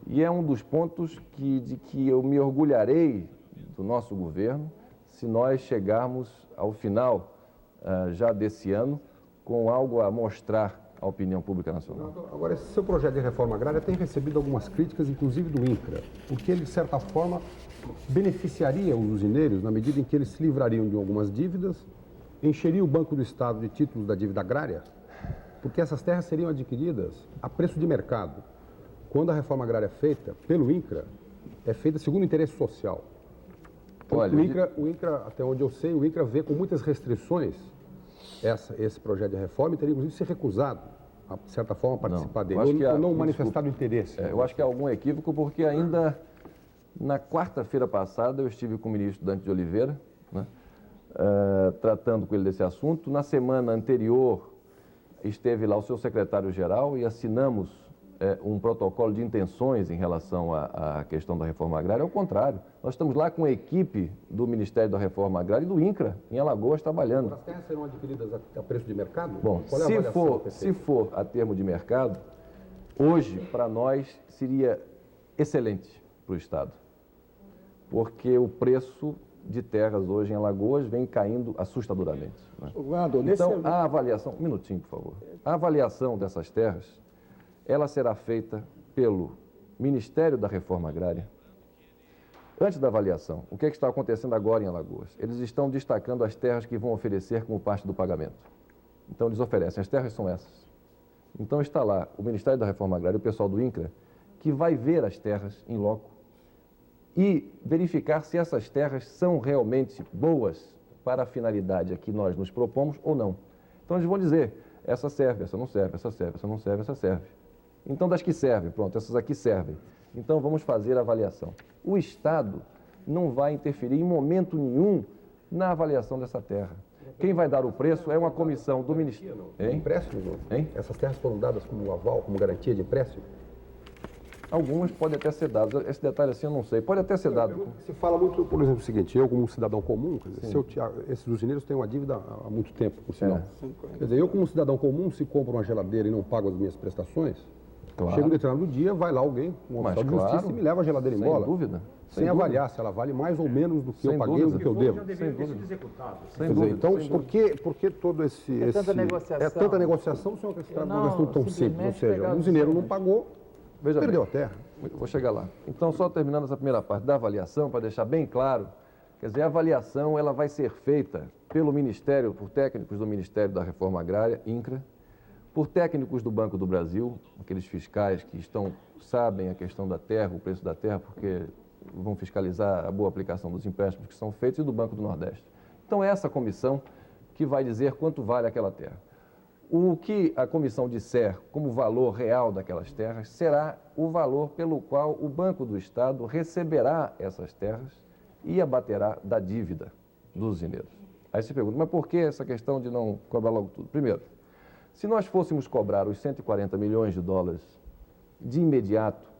E é um dos pontos de que eu me orgulharei do nosso governo se nós chegarmos ao final já desse ano com algo a mostrar à opinião pública nacional. Agora, esse seu projeto de reforma agrária tem recebido algumas críticas, inclusive do INCRA, porque ele, de certa forma, beneficiaria os usineiros na medida em que eles se livrariam de algumas dívidas, encheria o Banco do Estado de títulos da dívida agrária, porque essas terras seriam adquiridas a preço de mercado. Quando a reforma agrária é feita pelo INCRA, é feita segundo interesse social. Olha, o INCRA, até onde eu sei, o INCRA vê com muitas restrições esse projeto de reforma e teria, inclusive, se recusado, a, de certa forma, a participar dele, ou não manifestado interesse. Eu acho que há algum equívoco, porque ainda na quarta-feira passada eu estive com o ministro Dante de Oliveira, né, tratando com ele desse assunto. Na semana anterior esteve lá o seu secretário-geral e assinamos um protocolo de intenções em relação à questão da reforma agrária. Ao contrário, nós estamos lá com a equipe do Ministério da Reforma Agrária e do INCRA, em Alagoas, trabalhando. As terras serão adquiridas a preço de mercado? Bom, se for a termo de mercado, hoje, para nós, seria excelente para o Estado, porque o preço de terras hoje em Alagoas vem caindo assustadoramente. Né? Então, a avaliação... Um minutinho, por favor. A avaliação dessas terras, ela será feita pelo Ministério da Reforma Agrária. Antes da avaliação, o que está acontecendo agora em Alagoas? Eles estão destacando as terras que vão oferecer como parte do pagamento. Então, eles oferecem, as terras são essas. Então, está lá o Ministério da Reforma Agrária, o pessoal do INCRA, que vai ver as terras em loco e verificar se essas terras são realmente boas para a finalidade a que nós nos propomos ou não. Então, eles vão dizer, essa serve, essa não serve, essa serve, essa não serve, essa serve. Então, das que servem, pronto, essas aqui servem. Então, vamos fazer a avaliação. O Estado não vai interferir em momento nenhum na avaliação dessa terra. Quem vai dar o preço é uma comissão do Ministério. Empréstimo? Hein? Essas terras foram dadas como aval, como garantia de empréstimo? Algumas podem até ser dadas. Esse detalhe assim eu não sei. Pode até ser dado. Se fala muito, por exemplo, o seguinte, eu como um cidadão comum, quer dizer, esses usineiros têm uma dívida há muito tempo, por sinal. Quer dizer, eu como cidadão comum, se compro uma geladeira e não pago as minhas prestações, chega um determinado dia, vai lá alguém, um oficial de justiça, e me leva a geladeira embora. Sem dúvida. Sem avaliar se ela vale mais ou menos do que eu paguei ou do que eu devo. Sem dúvida. Então, por que todo esse... É tanta negociação. É tanta negociação, senhor, que se trata de uma questão tão simples. Ou seja, o usineiro não pagou, perdeu a terra. Vou chegar lá. Então, só terminando essa primeira parte da avaliação, para deixar bem claro, quer dizer, a avaliação ela vai ser feita pelo Ministério, por técnicos do Ministério da Reforma Agrária, INCRA, por técnicos do Banco do Brasil, aqueles fiscais que sabem a questão da terra, o preço da terra, porque vão fiscalizar a boa aplicação dos empréstimos que são feitos, e do Banco do Nordeste. Então, é essa comissão que vai dizer quanto vale aquela terra. O que a comissão disser como valor real daquelas terras será o valor pelo qual o Banco do Estado receberá essas terras e abaterá da dívida dos usineiros. Aí você pergunta, mas por que essa questão de não cobrar logo tudo? Primeiro, se nós fôssemos cobrar os 140 milhões de dólares de imediato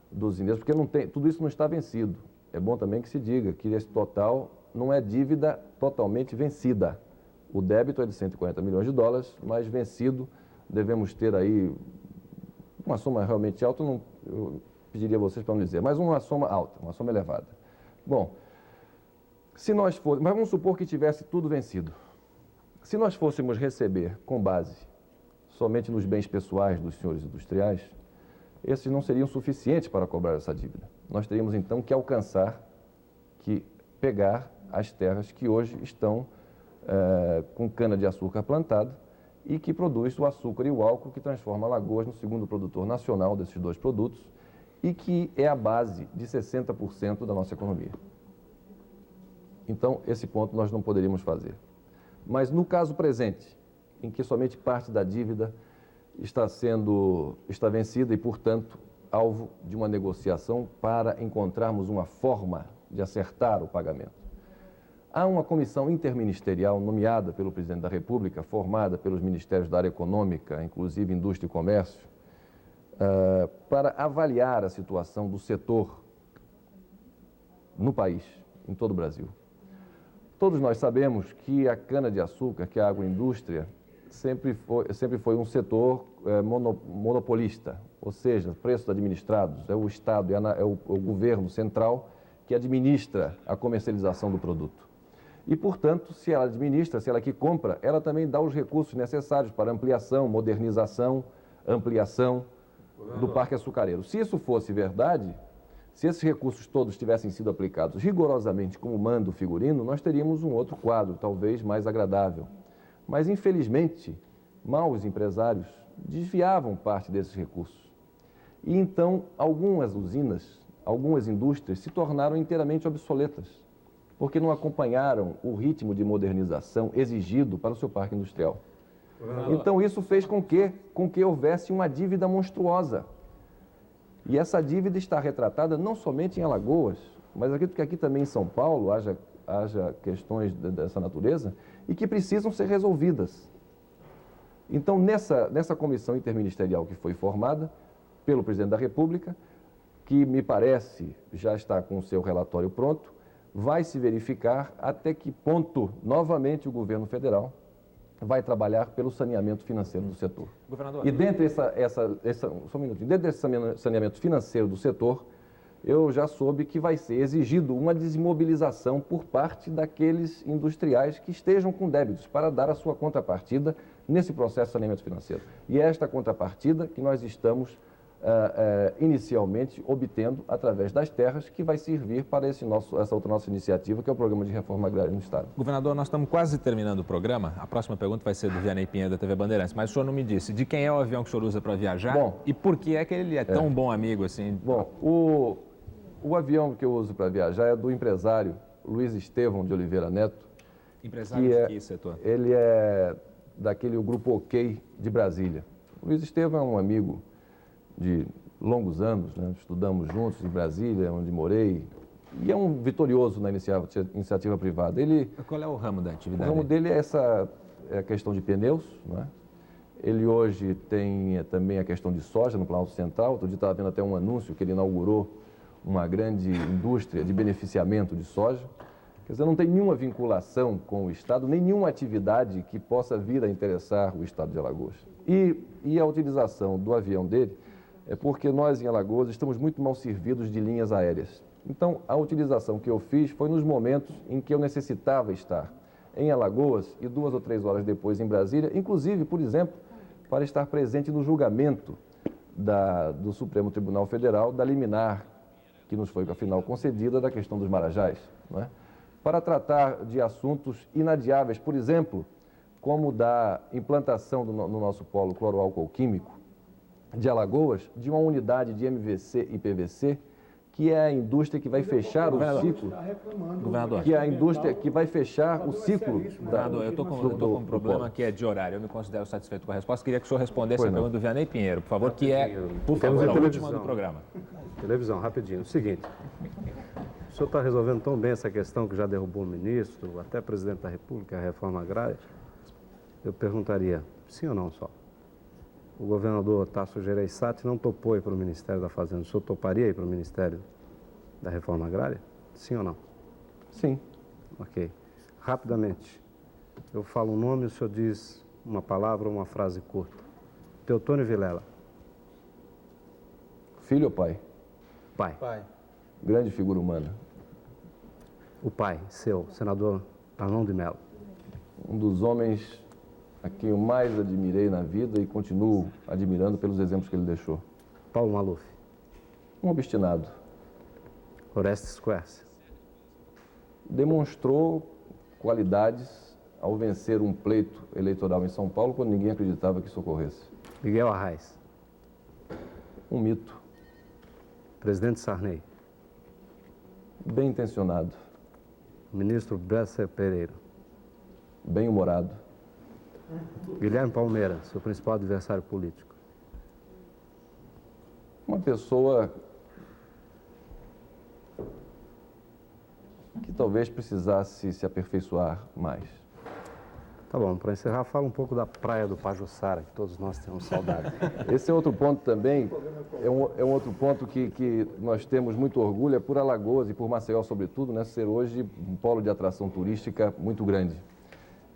dos usineiros, porque tudo isso não está vencido. É bom também que se diga que esse total não é dívida totalmente vencida. O débito é de 140 milhões de dólares, mas vencido devemos ter aí uma soma realmente alta, eu pediria a vocês para não dizer, mas uma soma alta, uma soma elevada. Bom, mas vamos supor que tivesse tudo vencido. Se nós fôssemos receber com base somente nos bens pessoais dos senhores industriais, esses não seriam suficientes para cobrar essa dívida. Nós teríamos então que pegar as terras que hoje estão com cana-de-açúcar plantada e que produz o açúcar e o álcool que transforma Alagoas no segundo produtor nacional desses dois produtos e que é a base de 60% da nossa economia. Então, esse ponto nós não poderíamos fazer. Mas no caso presente, em que somente parte da dívida está vencida e, portanto, alvo de uma negociação para encontrarmos uma forma de acertar o pagamento. Há uma comissão interministerial nomeada pelo Presidente da República, formada pelos Ministérios da Área Econômica, inclusive Indústria e Comércio, para avaliar a situação do setor no país, em todo o Brasil. Todos nós sabemos que a cana-de-açúcar, que a agroindústria, sempre foi um setor monopolista, ou seja, preços administrados, é o Estado, é o governo central que administra a comercialização do produto. E, portanto, se ela administra, se ela que compra, ela também dá os recursos necessários para ampliação, modernização, ampliação do parque açucareiro. Se isso fosse verdade, se esses recursos todos tivessem sido aplicados rigorosamente como manda o figurino, nós teríamos um outro quadro, talvez mais agradável. Mas, infelizmente, maus empresários desviavam parte desses recursos. E, então, algumas usinas, algumas indústrias se tornaram inteiramente obsoletas, porque não acompanharam o ritmo de modernização exigido para o seu parque industrial. Então, isso fez com que houvesse uma dívida monstruosa. E essa dívida está retratada não somente em Alagoas, mas acredito que aqui também em São Paulo haja questões dessa natureza e que precisam ser resolvidas. Então, nessa comissão interministerial que foi formada pelo Presidente da República, que me parece já está com o seu relatório pronto, vai se verificar até que ponto, novamente, o governo federal vai trabalhar pelo saneamento financeiro do setor. Governador, e dentro só um minutinho, dentro desse saneamento financeiro do setor, eu já soube que vai ser exigido uma desmobilização por parte daqueles industriais que estejam com débitos para dar a sua contrapartida nesse processo de saneamento financeiro. E é esta contrapartida que nós estamos inicialmente obtendo através das terras, que vai servir para essa outra nossa iniciativa, que é o Programa de Reforma Agrária no Estado. Governador, nós estamos quase terminando o programa. A próxima pergunta vai ser do Vianney Pinheiro, da TV Bandeirantes. Mas o senhor não me disse de quem é o avião que o senhor usa para viajar e por que é que ele é tão bom amigo assim? Bom, o avião que eu uso para viajar é do empresário Luiz Estevão de Oliveira Neto. Empresário de que setor? Ele é daquele grupo OK de Brasília. O Luiz Estevão é um amigo de longos anos, né? Estudamos juntos em Brasília, onde morei, e é um vitorioso na iniciativa privada. Qual é o ramo da atividade? O ramo dele é a questão de pneus, né? Ele hoje tem também a questão de soja no Planalto Central. Outro dia estava vendo até um anúncio que ele inaugurou uma grande indústria de beneficiamento de soja. Quer dizer, não tem nenhuma vinculação com o Estado, nenhuma atividade que possa vir a interessar o Estado de Alagoas. E a utilização do avião dele é porque nós, em Alagoas, estamos muito mal servidos de linhas aéreas. Então, a utilização que eu fiz foi nos momentos em que eu necessitava estar em Alagoas e 2 ou 3 horas depois em Brasília, inclusive, por exemplo, para estar presente no julgamento do Supremo Tribunal Federal, da liminar que nos foi, afinal, concedida da questão dos Marajás, não é? Para tratar de assuntos inadiáveis, por exemplo, como da implantação no nosso polo cloroálcool químico de Alagoas, de uma unidade de MVC e PVC, que é a indústria que vai fechar o ciclo. Governador. Que é a indústria que vai fechar o ciclo. Governador, eu estou com um problema que é de horário. Eu me considero satisfeito com a resposta. Queria que o senhor respondesse a pergunta do Vianney Pinheiro, por favor, que é, por favor, a última do programa. Televisão, rapidinho. O seguinte, o senhor está resolvendo tão bem essa questão que já derrubou o ministro, até presidente da República, a reforma agrária. Eu perguntaria, sim ou não só? O governador Tasso Gereissati não topou ir para o Ministério da Fazenda. O senhor toparia ir para o Ministério da Reforma Agrária? Sim ou não? Sim. Ok. Rapidamente, eu falo um nome e o senhor diz uma palavra ou uma frase curta. Teotônio Vilela. Filho ou pai? Pai. Pai. Grande figura humana. O pai, seu, senador Arnon de Mello. Um dos homens a quem eu mais admirei na vida e continuo admirando pelos exemplos que ele deixou. Paulo Maluf. Um obstinado. Orestes Quercia. Demonstrou qualidades ao vencer um pleito eleitoral em São Paulo quando ninguém acreditava que isso ocorresse. Miguel Arraes. Um mito. Presidente Sarney. Bem intencionado. Ministro Bresser Pereira. Bem-humorado. Guilherme Palmeira, seu principal adversário político. Uma pessoa que talvez precisasse se aperfeiçoar mais. Tá bom, para encerrar, fala um pouco da Praia do Pajuçara, que todos nós temos saudade. Esse é outro ponto também, é um outro ponto que nós temos muito orgulho, é por Alagoas e por Maceió, sobretudo, né, ser hoje um polo de atração turística muito grande.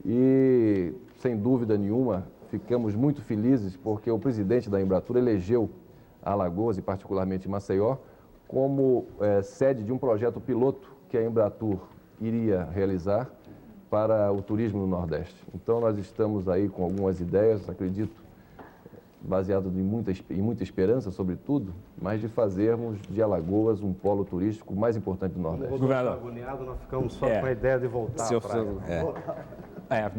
E, sem dúvida nenhuma, ficamos muito felizes porque o presidente da Embratur elegeu Alagoas, e particularmente Maceió, como sede de um projeto piloto que a Embratur iria realizar para o turismo no Nordeste. Então, nós estamos aí com algumas ideias, acredito, baseado em muita esperança, sobretudo, mas de fazermos de Alagoas um polo turístico mais importante do Nordeste. Governador, agoniado, nós ficamos só com a ideia de voltar à praia.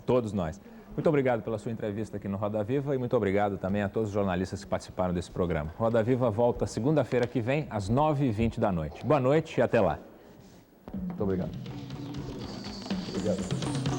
Todos nós. Muito obrigado pela sua entrevista aqui no Roda Viva e muito obrigado também a todos os jornalistas que participaram desse programa. Roda Viva volta segunda-feira que vem, às 9h20 da noite. Boa noite e até lá. Muito obrigado. Obrigado.